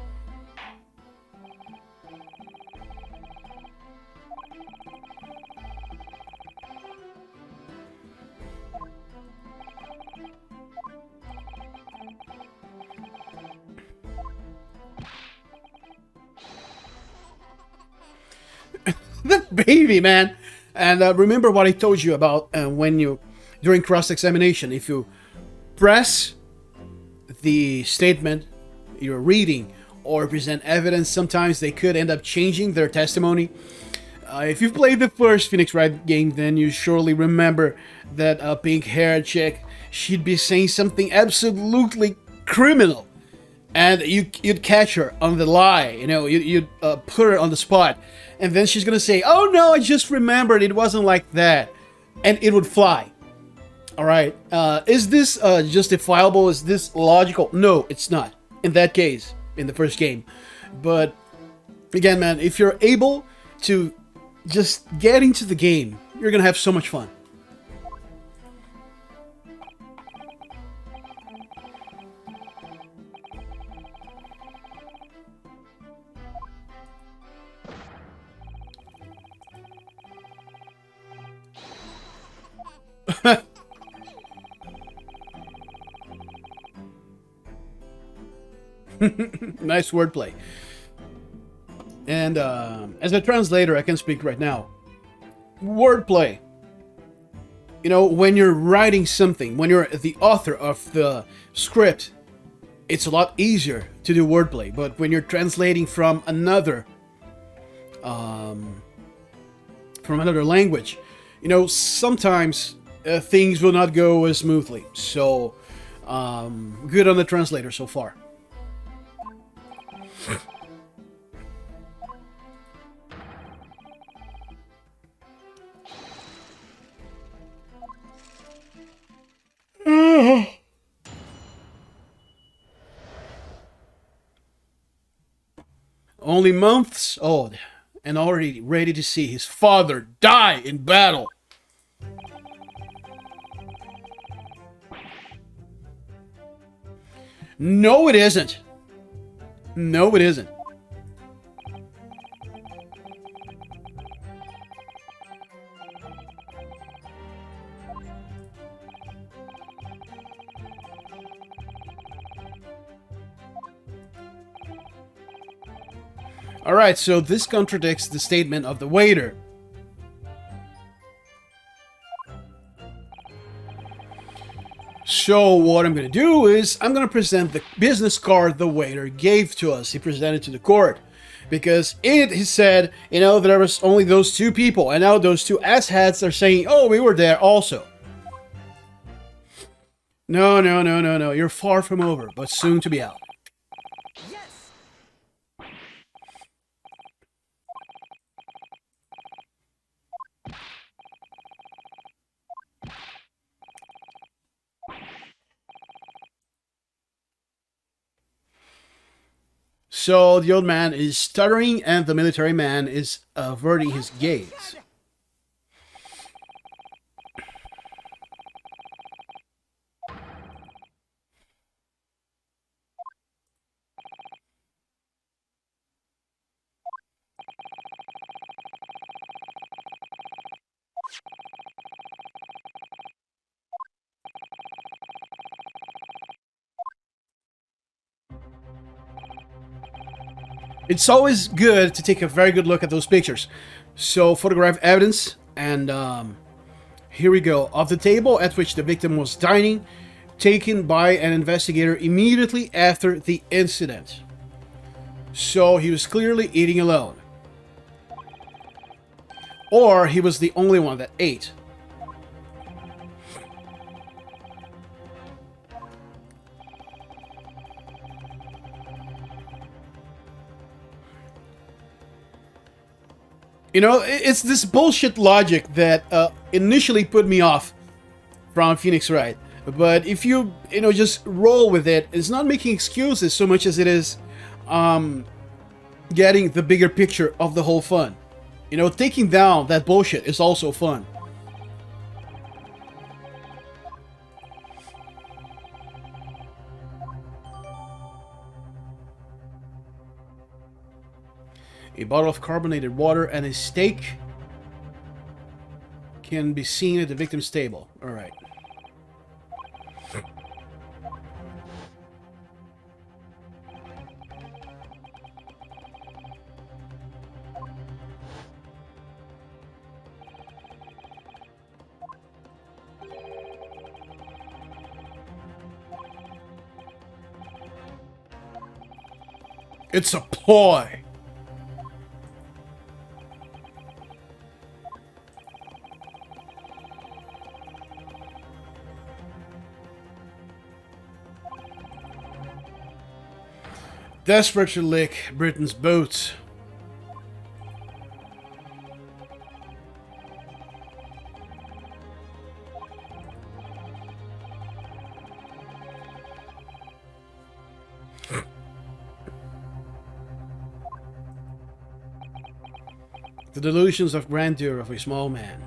That baby, man. And remember what I told you about when you, during cross-examination, if you press the statement you're reading or present evidence, sometimes they could end up changing their testimony. If you've played the first Phoenix Wright game, then you surely remember that pink-haired chick, she'd be saying something absolutely criminal. And you'd catch her on the lie, you know, you'd put her on the spot. And then she's gonna say, oh no, I just remembered, it wasn't like that. And it would fly. Alright, is this justifiable? Is this logical? No, it's not. In that case, in the first game. But, again, man, if you're able to just get into the game, you're gonna have so much fun. Nice wordplay. And as a translator, I can speak right now. Wordplay. You know, when you're writing something, when you're the author of the script, it's a lot easier to do wordplay. But when you're translating from another language, you know, sometimes things will not go as smoothly. So, good on the translator so far. Only months old and already ready to see his father die in battle. No, it isn't. No, it isn't. Alright, so this contradicts the statement of the waiter. So what I'm going to do is I'm going to present the business card the waiter gave to us. He presented to the court. Because he said, you know, there was only those two people. And now those two asshats are saying, oh, we were there also. No, no, no, no, no. You're far from over, but soon to be out. Yes! So the old man is stuttering and the military man is averting his gaze. It's always good to take a very good look at those pictures. So, photograph evidence, and here we go. Of the table at which the victim was dining, taken by an investigator immediately after the incident. So, he was clearly eating alone. Or he was the only one that ate. You know, it's this bullshit logic that initially put me off from Phoenix Wright. But if you know, just roll with it, it's not making excuses so much as it is getting the bigger picture of the whole fun. You know, taking down that bullshit is also fun. A bottle of carbonated water and a steak can be seen at the victim's table. All right. It's a ploy. Desperate to lick Britain's boats. The delusions of grandeur of a small man.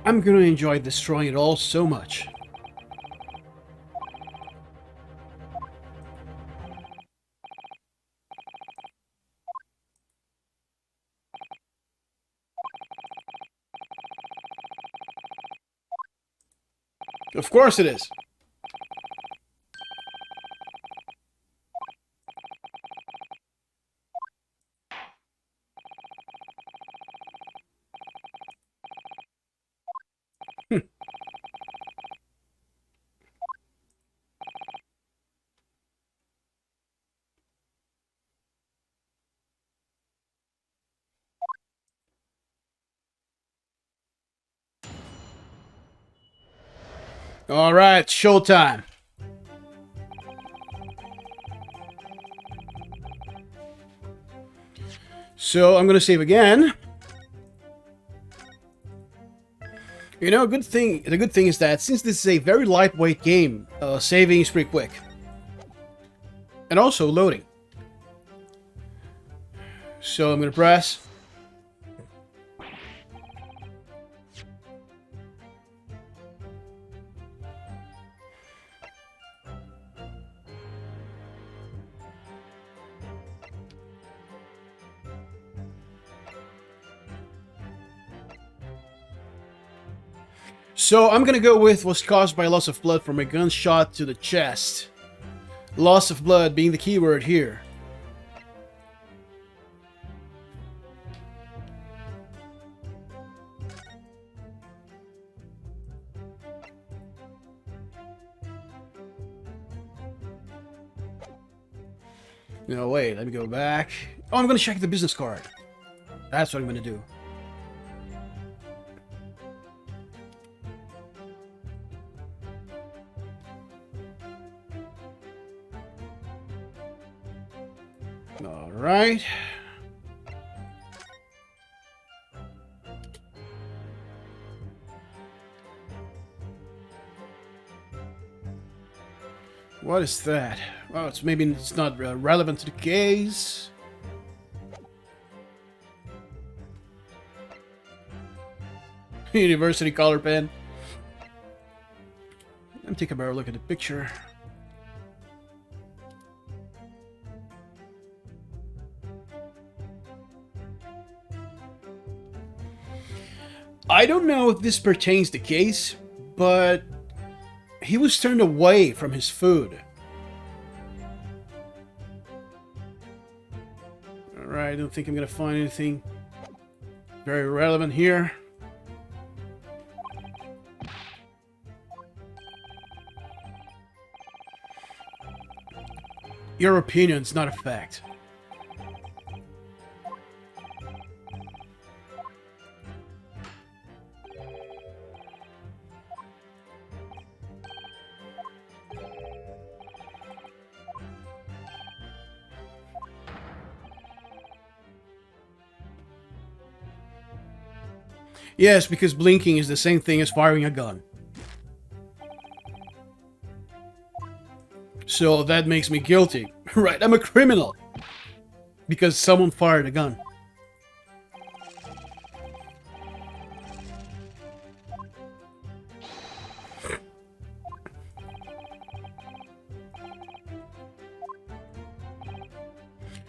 I'm going to enjoy destroying it all so much. Of course it is. All right, showtime. So I'm gonna save again. You know, the good thing is that since this is a very lightweight game, saving is pretty quick. And also loading. So I'm gonna press. So I'm gonna go with was caused by loss of blood from a gunshot to the chest. Loss of blood being the keyword here. No, wait, let me go back. Oh, I'm gonna check the business card. That's what I'm gonna do. All right. What is that? Well, it's not relevant to the case. University color pen. Let me take a better look at the picture. I don't know if this pertains to the case, but he was turned away from his food. Alright, I don't think I'm gonna find anything very relevant here. Your opinion's not a fact. Yes, because blinking is the same thing as firing a gun. So that makes me guilty. Right, I'm a criminal. Because someone fired a gun.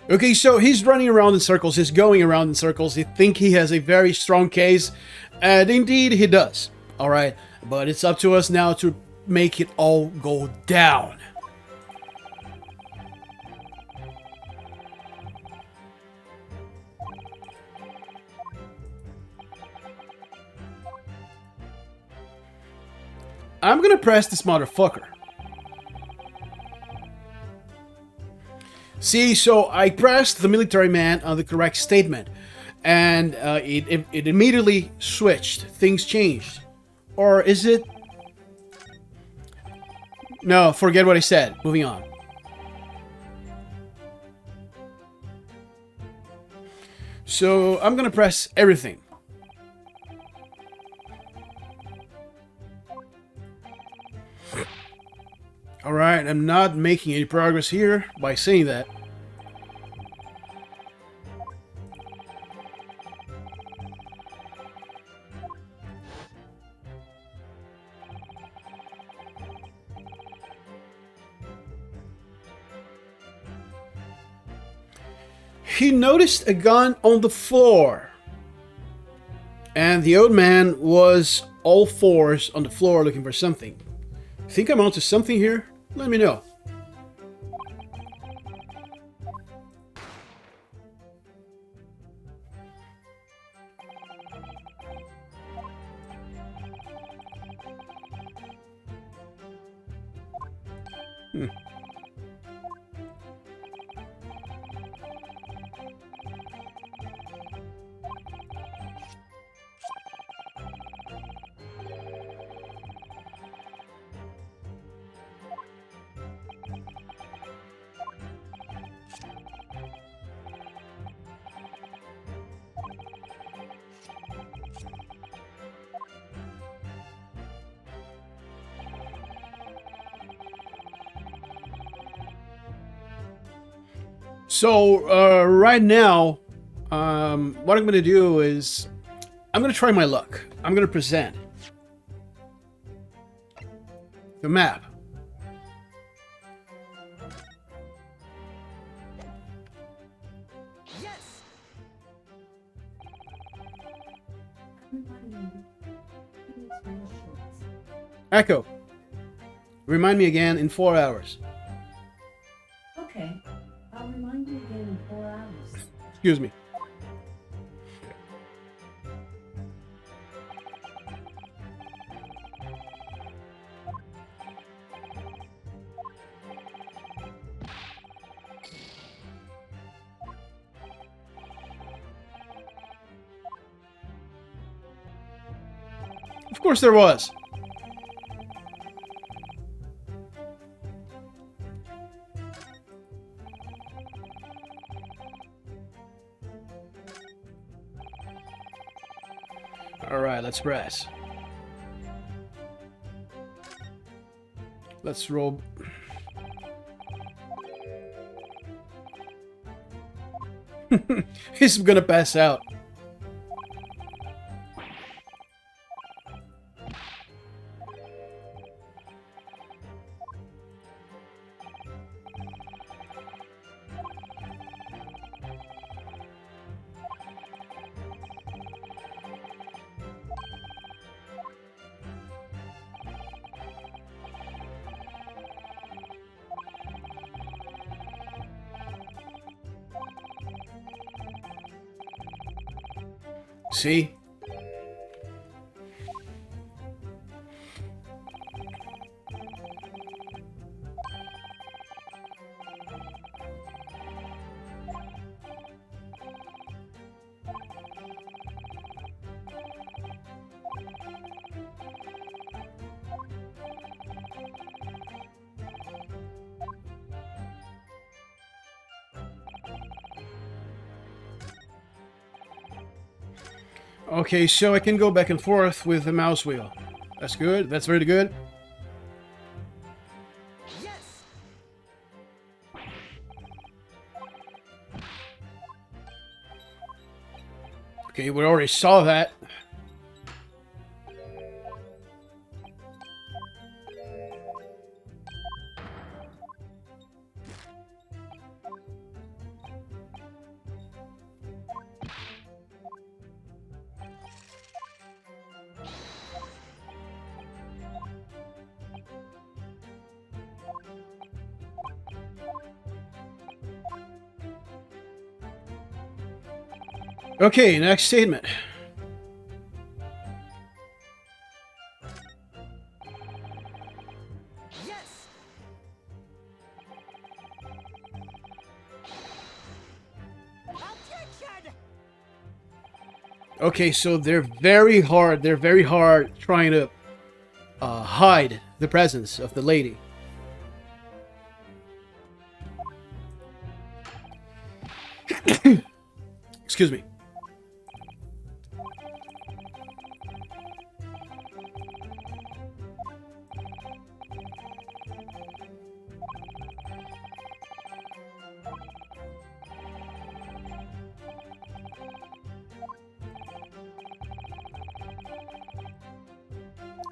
Okay, so he's running around in circles, he's going around in circles, he thinks he has a very strong case, and indeed he does. Alright, but it's up to us now to make it all go down. I'm gonna press this motherfucker. See, so I pressed the military man on the correct statement, and it immediately switched. Things changed. Or is it? No, forget what I said. Moving on. So I'm gonna press everything. Alright, I'm not making any progress here by saying that. He noticed a gun on the floor. And the old man was all fours on the floor looking for something. Think I'm onto something here? Let me know. So right now, what I'm going to do is I'm going to try my luck. I'm going to present the map. Yes. Echo, remind me again in 4 hours. Okay, I'll remind you again in 4 hours. Excuse me. Of course there was. All right, let's press. Let's roll. He's gonna pass out. See? Okay, so I can go back and forth with the mouse wheel. That's good. That's very good. Yes. Okay, we already saw that. Okay, next statement. Yes. Objection. Okay, so they're very hard. They're very hard trying to hide the presence of the lady. Excuse me.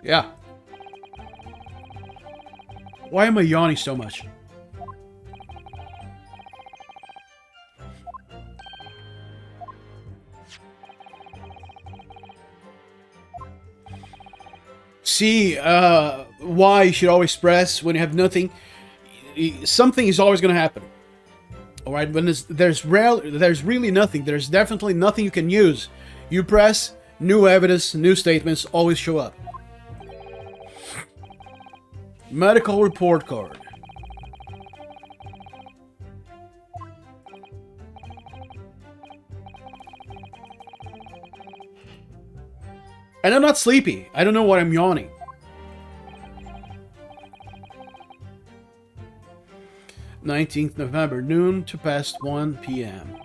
Yeah. Why am I yawning so much? See, why you should always press when you have nothing. Something is always going to happen. All right, when there's really nothing. There's definitely nothing you can use. You press, new evidence, new statements always show up. Medical report card. And I'm not sleepy. I don't know why I'm yawning. "19th November, noon to past 1 p.m.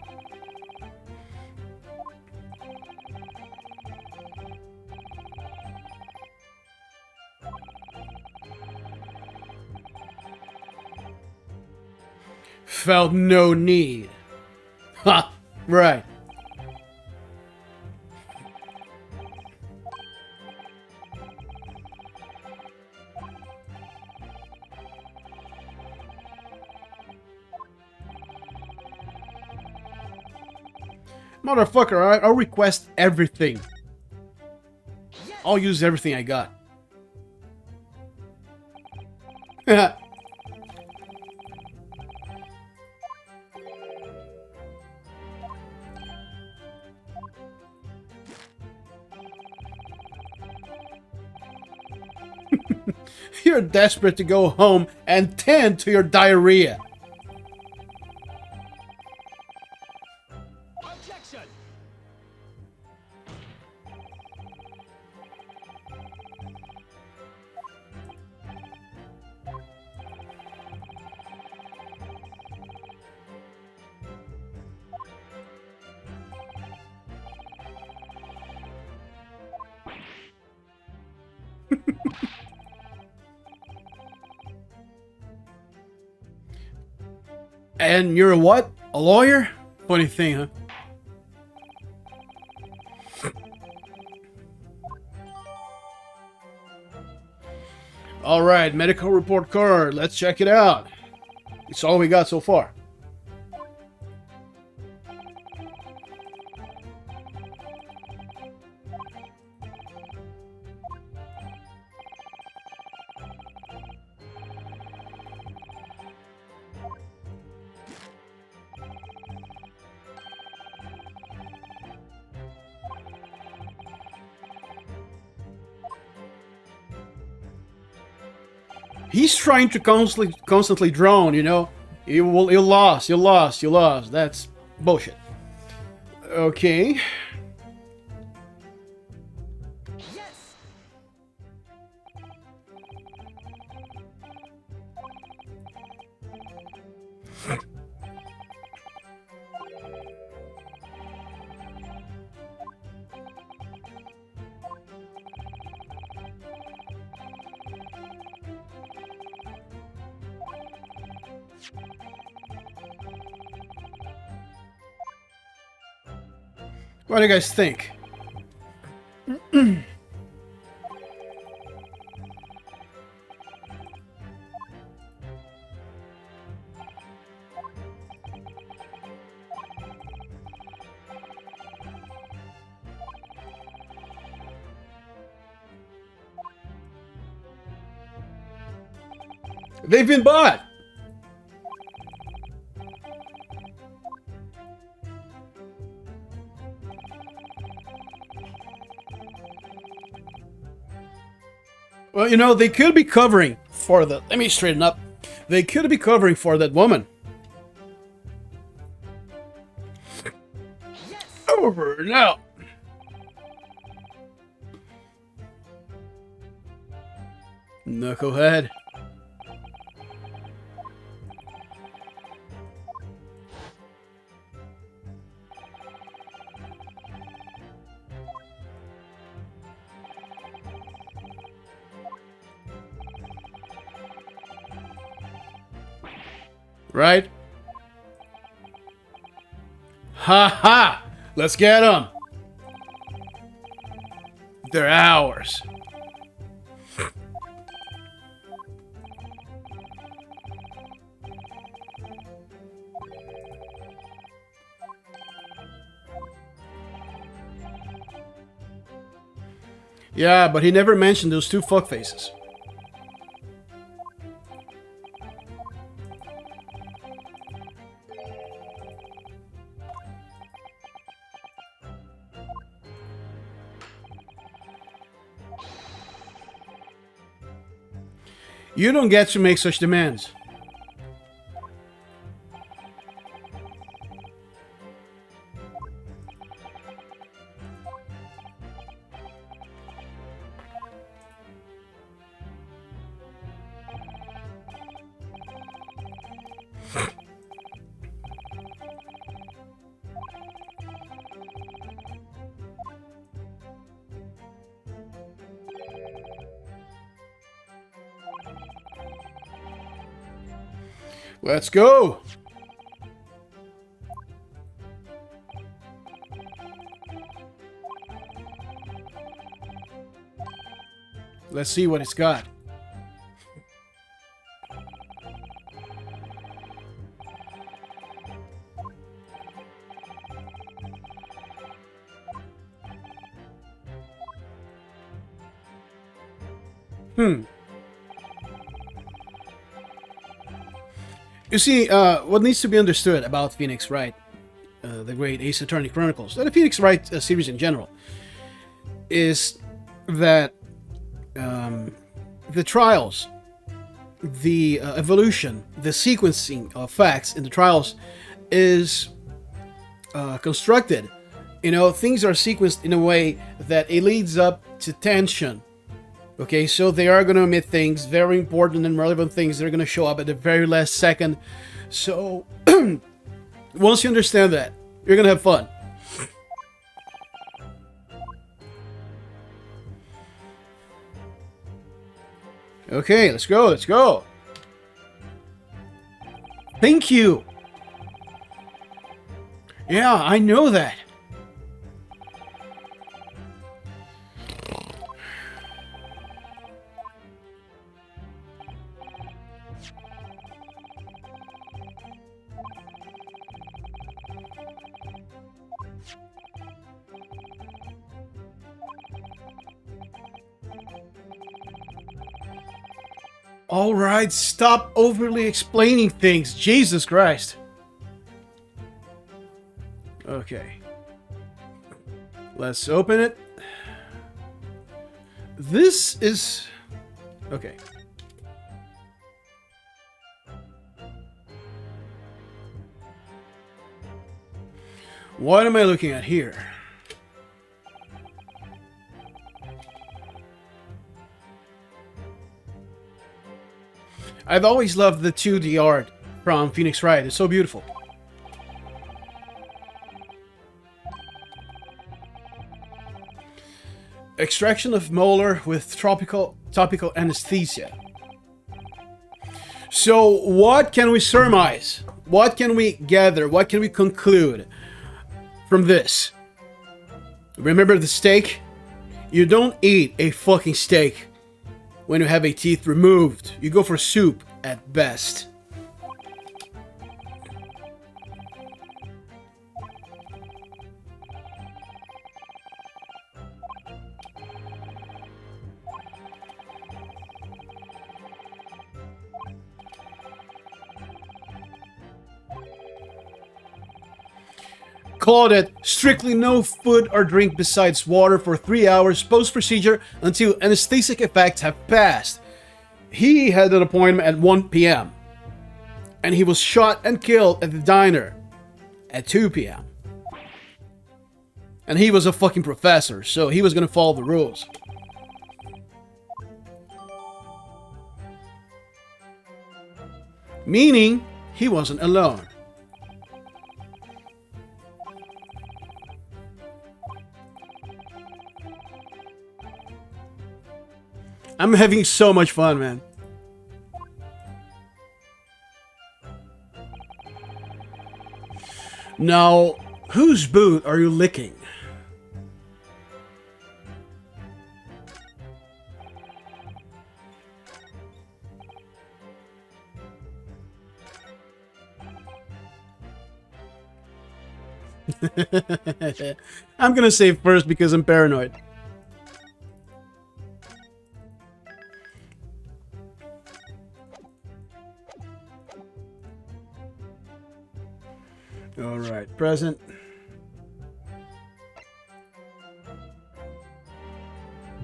Felt no need. Ha! Right. Motherfucker, I'll request everything. I'll use everything I got. You're desperate to go home and tend to your diarrhea. Objection! And you're a what? A lawyer? Funny thing, huh? Alright, medical report card. Let's check it out. It's all we got so far. He's trying to constantly drone, you know. You lost. That's bullshit. Okay. Yes! What do you guys think? They've been bought! Well, you know, they could be covering for the... Let me straighten up. They could be covering for that woman. Over now. Knucklehead. Right? Ha ha! Let's get them! They're ours. Yeah, but he never mentioned those two fuckfaces. You don't get to make such demands. Let's go! Let's see what it's got. You see, what needs to be understood about Phoenix Wright, the Great Ace Attorney Chronicles, and the Phoenix Wright series in general, is that the trials, the evolution, the sequencing of facts in the trials is constructed. You know, things are sequenced in a way that it leads up to tension. Okay, so they are going to omit things, very important and relevant things that are going to show up at the very last second. So, once you understand that, you're going to have fun. Okay, let's go, let's go. Thank you. Yeah, I know that. Alright, stop overly explaining things. Jesus Christ. Okay. Let's open it. This is... Okay. What am I looking at here? I've always loved the 2D art from Phoenix Wright. It's so beautiful. Extraction of molar with topical anesthesia. So what can we surmise? What can we gather? What can we conclude from this? Remember the steak? You don't eat a fucking steak when you have a teeth removed. You go for soup at best. Claudette, strictly no food or drink besides water for 3 hours post-procedure until anesthetic effects have passed. He had an appointment at 1 p.m. and he was shot and killed at the diner at 2 p.m. And he was a fucking professor, so he was gonna follow the rules. Meaning, he wasn't alone. I'm having so much fun, man. Now, whose boot are you licking? I'm gonna save first because I'm paranoid. All right, present.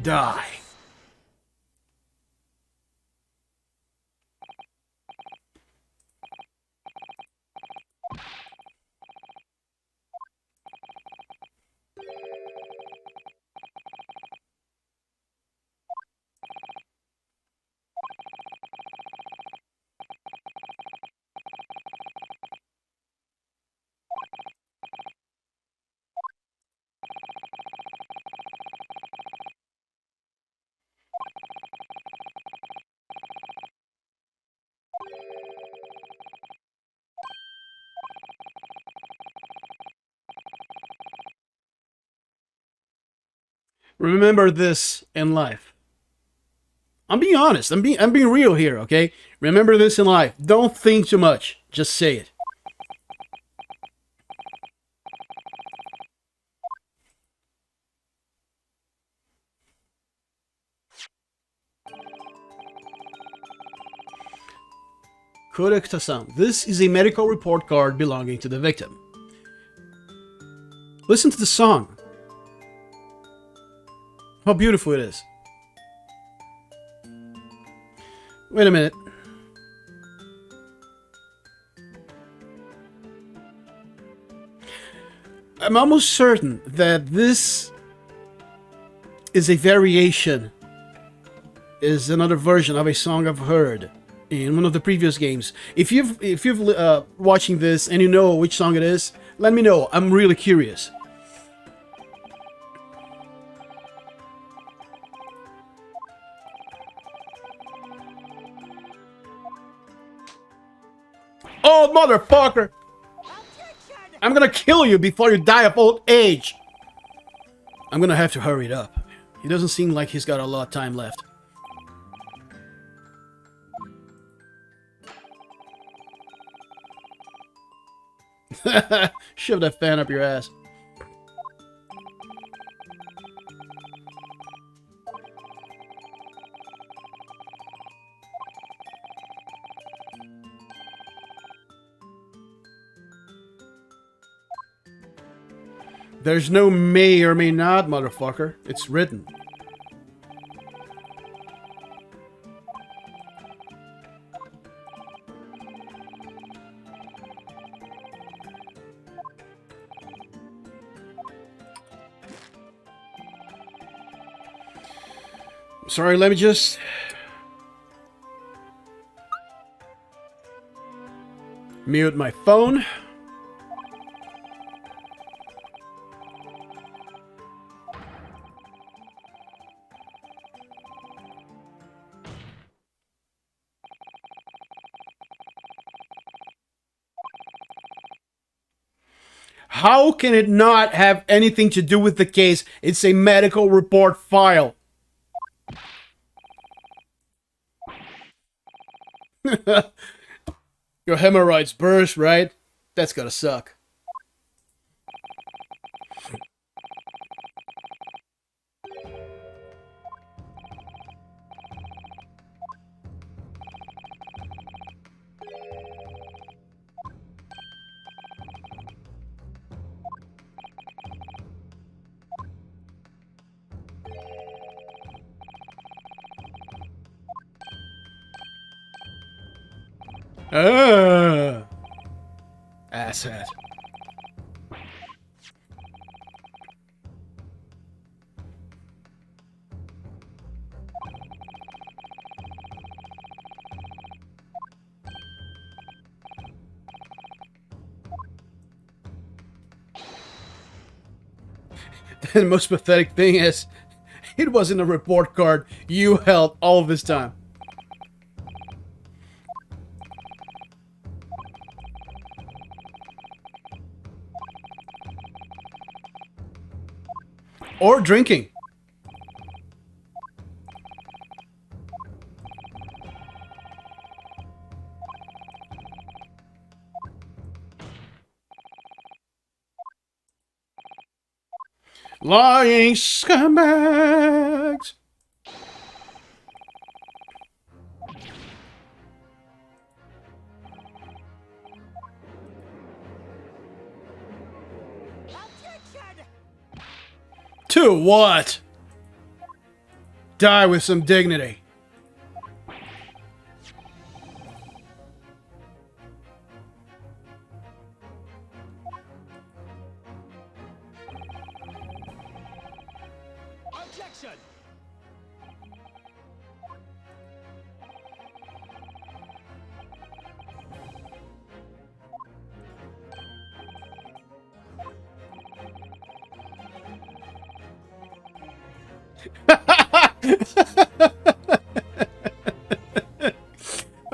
Die. Remember this in life. I'm being honest. I'm being real here, okay? Remember this in life. Don't think too much. Just say it. Korekta-san. This is a medical report card belonging to the victim. Listen to the song. How beautiful it is. Wait a minute. I'm almost certain that this is a variation, is another version of a song I've heard in one of the previous games. If you've watching this and you know which song it is, let me know. I'm really curious. Oh, motherfucker! I'm gonna kill you before you die of old age! I'm gonna have to hurry it up. He doesn't seem like he's got a lot of time left. Shove that fan up your ass. There's no may or may not, motherfucker. It's written. Sorry, let me just... mute my phone. How can it not have anything to do with the case? It's a medical report file. Your hemorrhoids burst, right? That's gotta suck. Asshat. The most pathetic thing is, it wasn't a report card you held all this time. Or drinking. Lying scumbags. To what? Die with some dignity. Objection!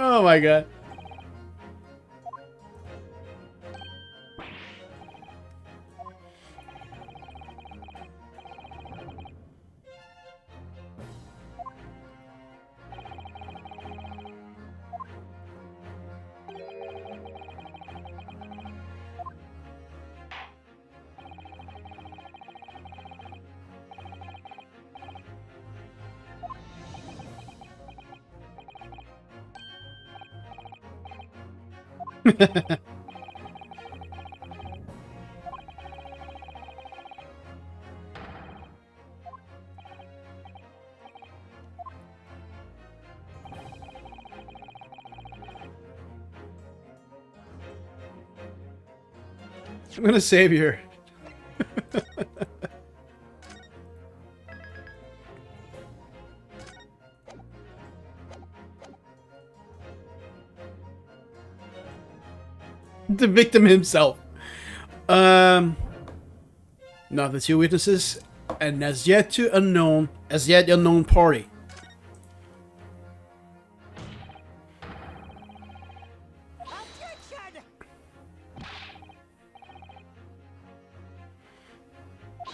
Oh my god. I'm gonna save here. The victim himself. Now the two witnesses, and as yet unknown party. Attention!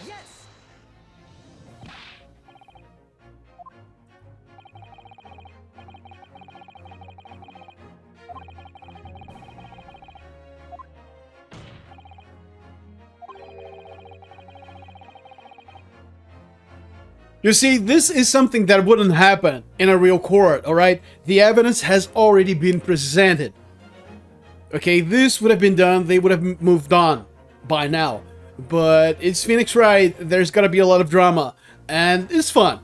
Yes! You see, this is something that wouldn't happen in a real court, alright? The evidence has already been presented. Okay, this would have been done, they would have moved on by now. But it's Phoenix Wright, there's gotta be a lot of drama, and it's fun.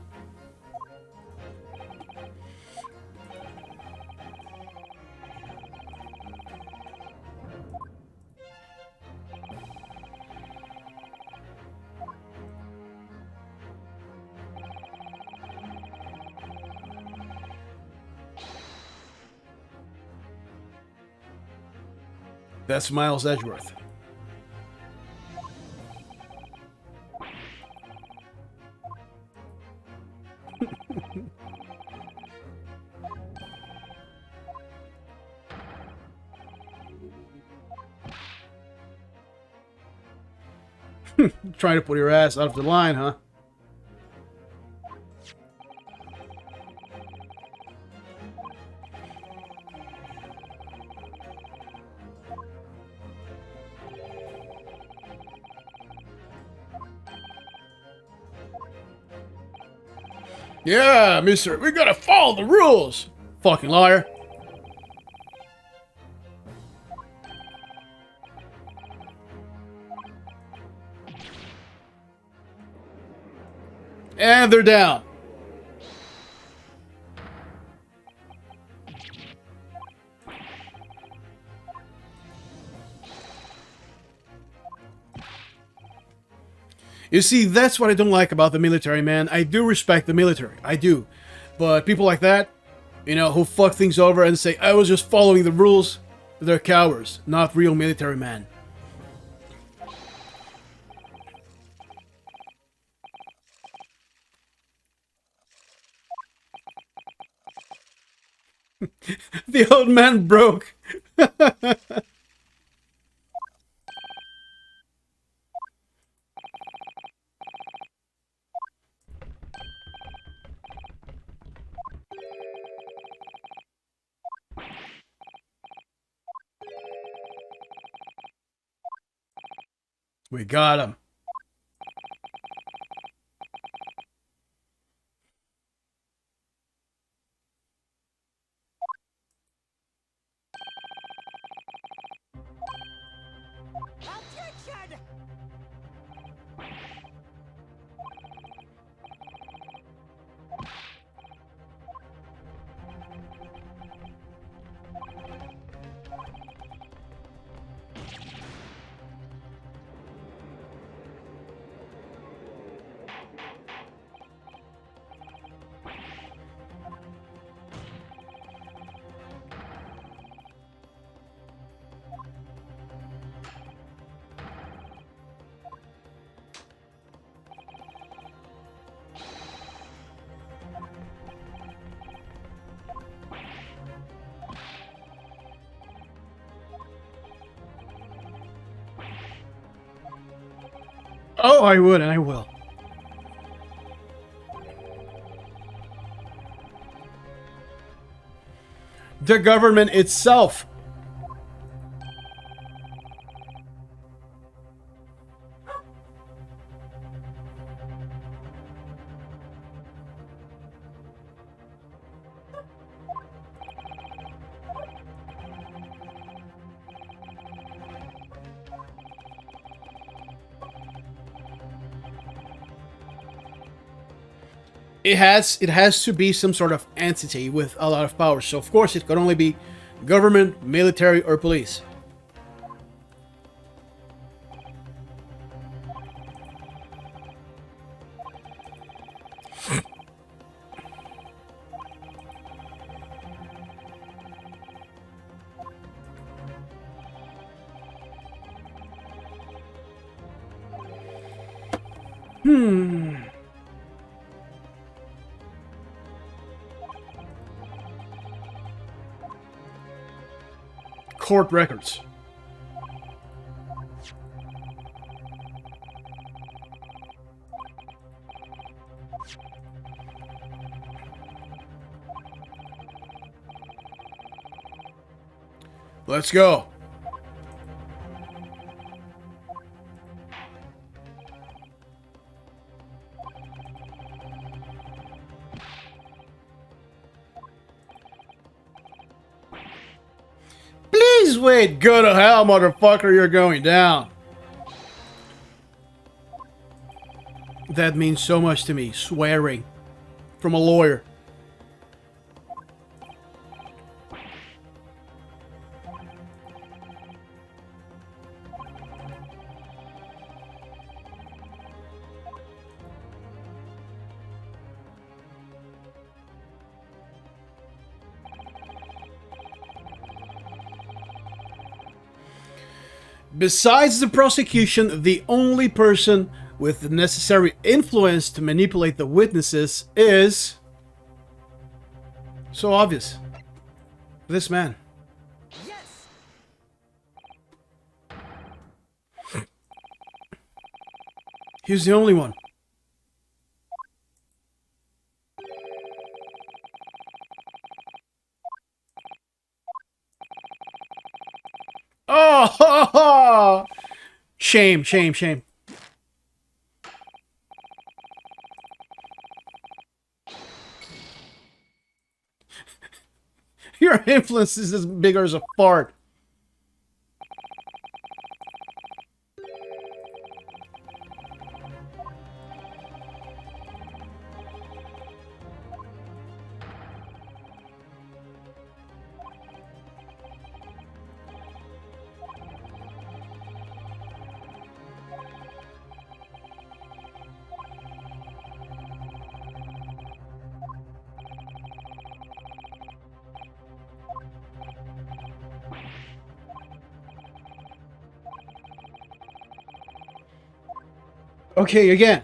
That's Miles Edgeworth. Trying to put your ass out of the line, huh? Yeah, mister, we gotta follow the rules! Fucking liar. And they're down. You see, that's what I don't like about the military, man. I do respect the military. I do. But people like that, you know, who fuck things over and say, I was just following the rules, they're cowards, not real military men. The old man broke. We got him. Attention! Oh, I would, and I will. The government itself. it has to be some sort of entity with a lot of power. So of course it could only be government, military, or police. Court records. Let's go. Please wait. Go to hell, motherfucker. You're going down. That means so much to me. Swearing from a lawyer. Besides the prosecution, the only person with the necessary influence to manipulate the witnesses is... so obvious. This man. Yes! He's the only one. Oh! Shame, shame, shame. Your influence is as big as a fart. Okay, again.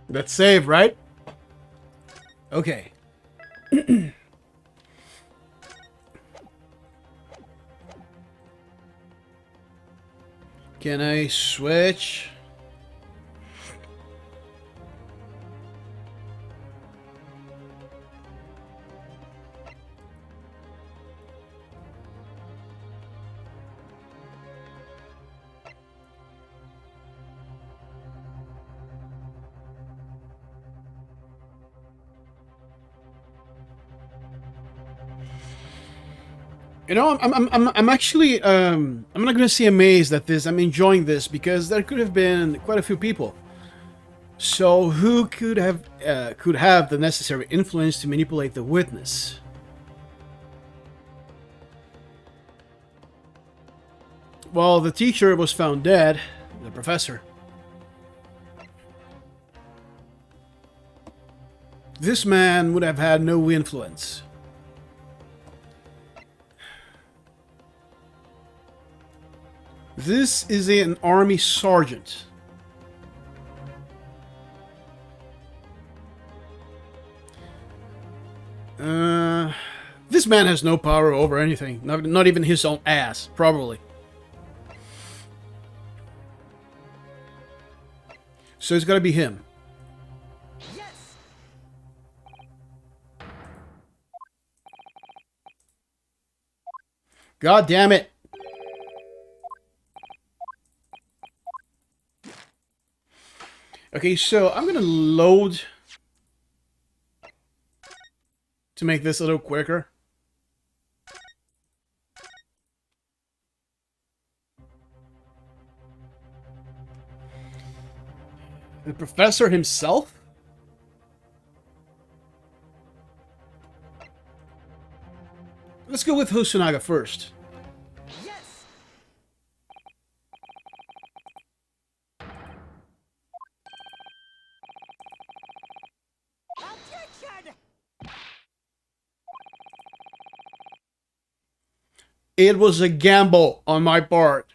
That's save, right? Okay. Can I switch? You know, I'm actually I'm not gonna say amazed at this. I'm enjoying this because there could have been quite a few people. So who could have the necessary influence to manipulate the witness? Well, the teacher was found dead. The professor. This man would have had no influence. This is an army sergeant. This man has no power over anything. Not even his own ass, probably. So it's gotta be him. Yes! God damn it. Okay, so I'm gonna load to make this a little quicker. The professor himself? Let's go with Hosonaga first. Yes! Objection! It was a gamble on my part.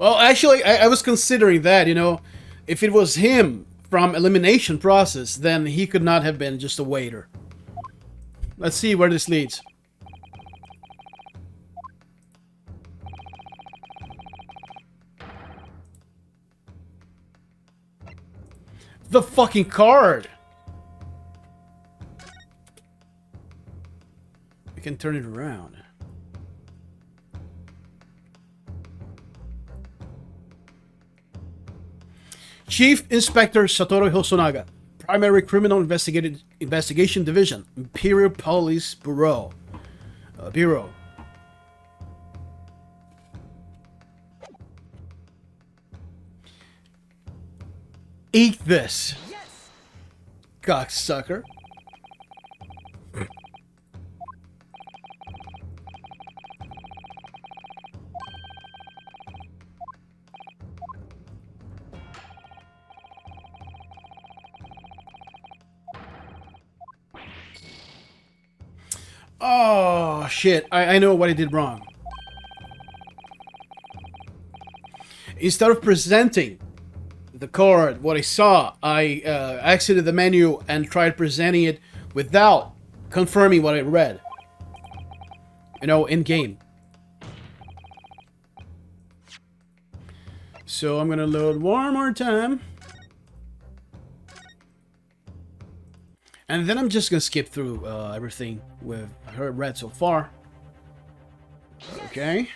Well, actually, I was considering that, you know, if it was him from elimination process, then he could not have been just a waiter. Let's see where this leads. The fucking card! We can turn it around. Chief Inspector Satoru Hosonaga, Primary Criminal Investigation Division, Imperial Police Bureau. Bureau. Eat this, Yes! cocksucker. Oh, shit. I know what I did wrong. Instead of presenting the card, what I saw, I exited the menu and tried presenting it without confirming what I read. You know, in-game. So I'm gonna load one more time. And then I'm just gonna skip through everything we've read so far. Okay.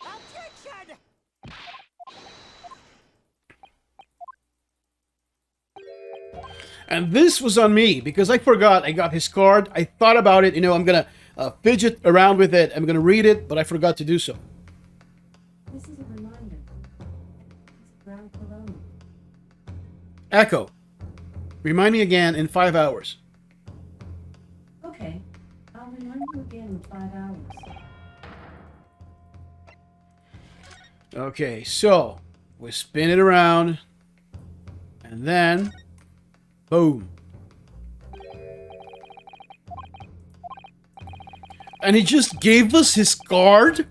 Objection! And this was on me because I forgot I got his card. I thought about it, you know, I'm gonna fidget around with it. I'm gonna read it, but I forgot to do so. This is a reminder. It's ground corona. Echo. Remind me again in 5 hours. Okay, I'll remind you again in 5 hours. Okay, so we spin it around, and then boom. And he just gave us his card?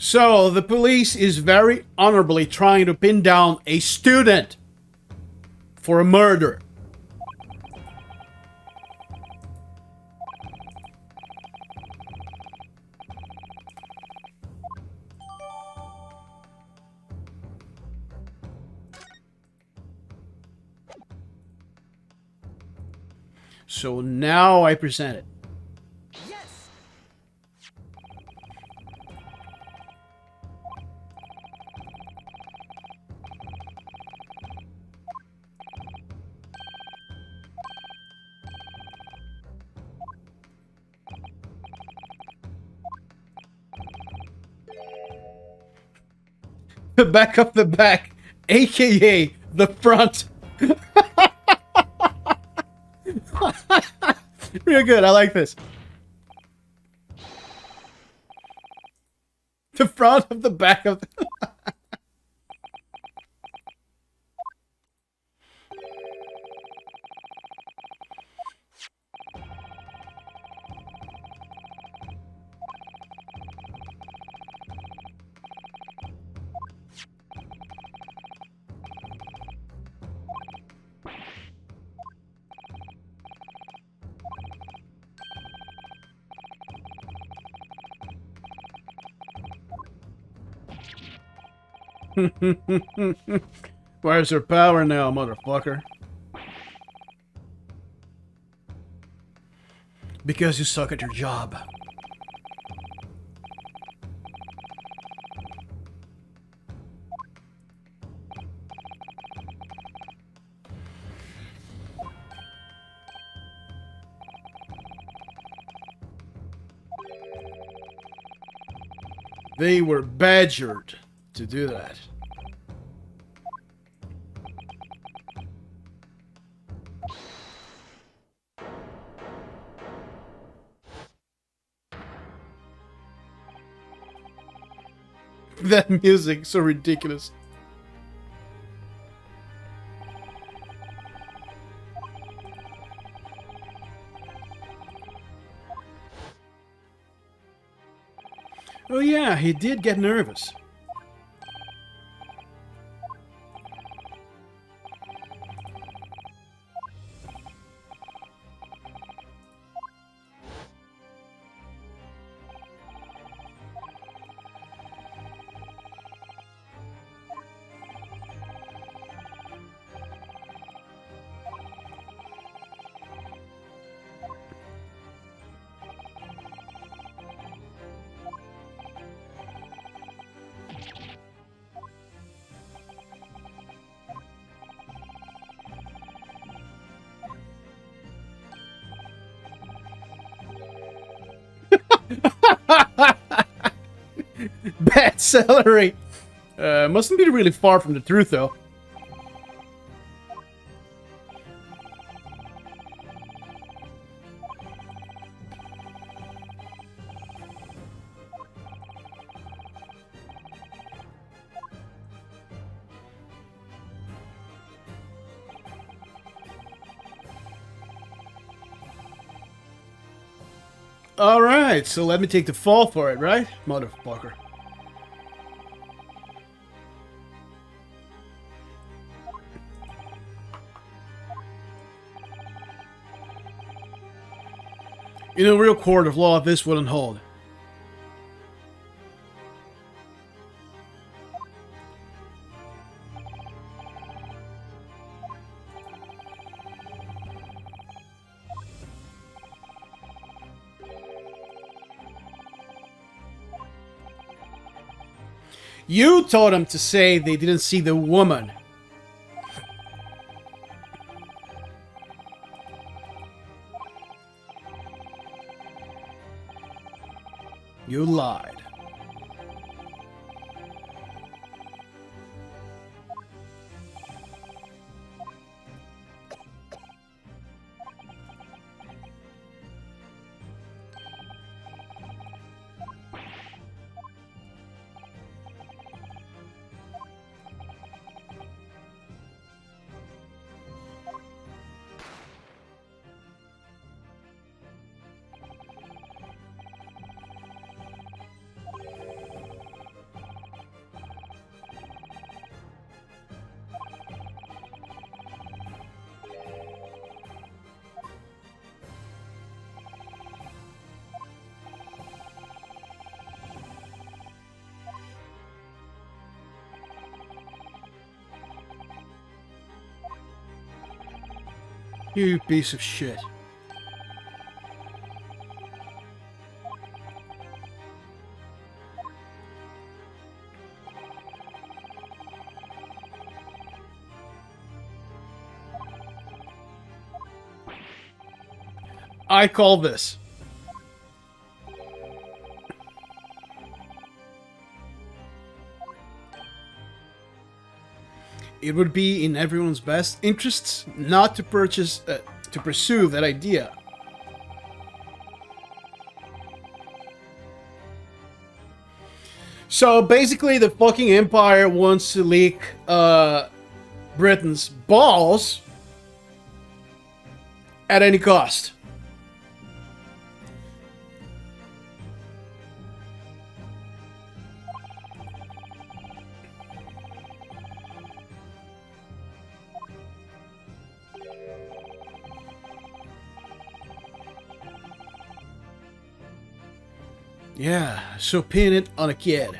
So, the police is very honorably trying to pin down a student for a murder. So now I present it. Yes! The back of the back, aka the front. Real good, I like this. The front of the back of the... Where's her power now, motherfucker? Because you suck at your job. They were badgered to do that. That music, so ridiculous. Oh yeah, he did get nervous. Bad celery. Mustn't be really far from the truth, though. Alright, so let me take the fall for it, right? Motherfucker. In a real court of law, this wouldn't hold. You told them to say they didn't see the woman. You lied. You piece of shit. I call this. It would be in everyone's best interests not to pursue that idea. So basically, the fucking Empire wants to leak Britain's balls at any cost. Yeah, so pin it on a kid.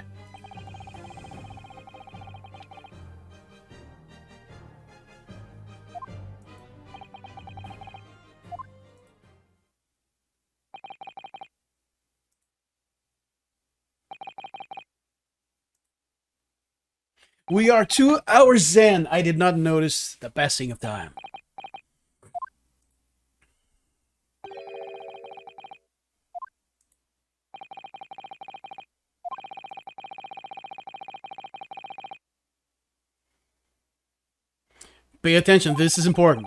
We are 2 hours in. I did not notice the passing of time. Pay attention, this is important.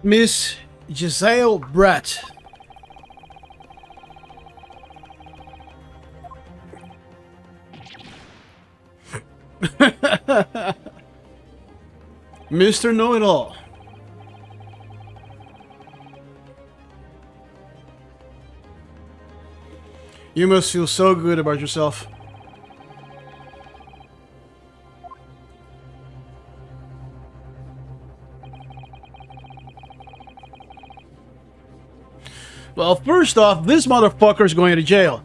Miss Giselle Brett. Mr. Know-It-All. You must feel so good about yourself. Well, first off, this motherfucker's going to jail.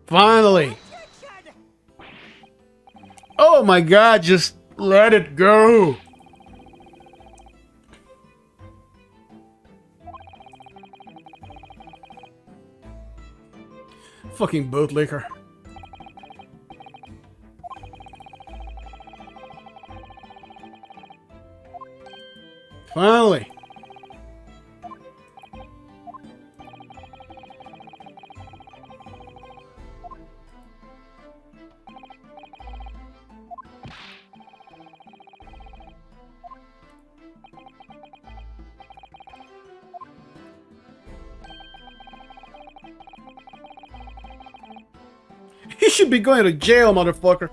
Finally. Oh my god, just let it go. Fucking bootlicker. Finally. He should be going to jail, motherfucker.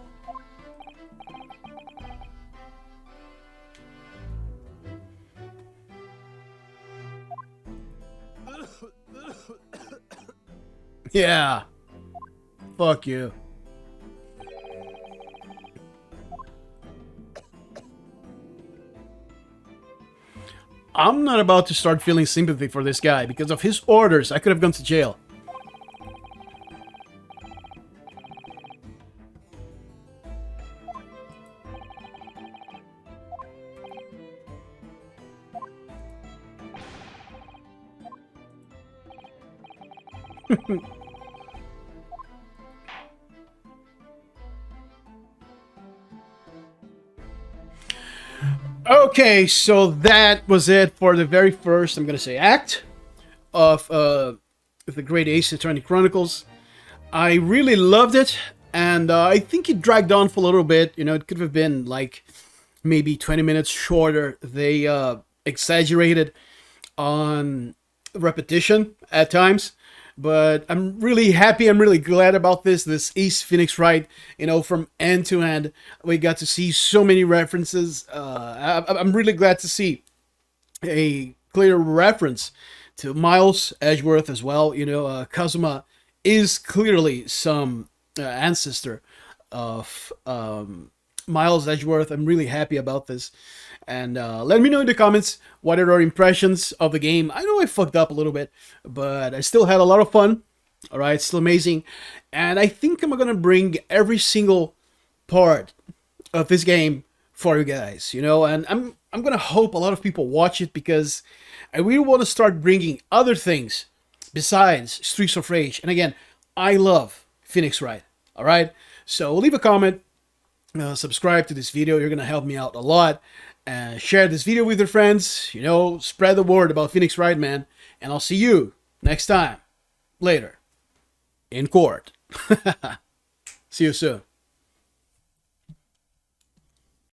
Yeah. Fuck you. I'm not about to start feeling sympathy for this guy. Because of his orders, I could have gone to jail. Okay, so that was it for the very first, I'm gonna say, act of the Great Ace Attorney Chronicles. I really loved it, and I think it dragged on for a little bit. You know, it could have been like maybe 20 minutes shorter. They exaggerated on repetition at times. But I'm really happy, I'm really glad about this Ace Phoenix Wright, you know, from end to end. We got to see so many references. I'm really glad to see a clear reference to Miles Edgeworth as well. You know, Kazuma is clearly some ancestor of Miles Edgeworth. I'm really happy about this. And let me know in the comments what are your impressions of the game. I know I fucked up a little bit, but I still had a lot of fun. All right, still amazing. And I think I'm going to bring every single part of this game for you guys, you know, and I'm going to hope a lot of people watch it because I really want to start bringing other things besides Streets of Rage. And again, I love Phoenix Wright. All right, so leave a comment, subscribe to this video. You're going to help me out a lot. Share this video with your friends, you know, spread the word about Phoenix Wright, man, and I'll see you next time, later, in court. See you soon.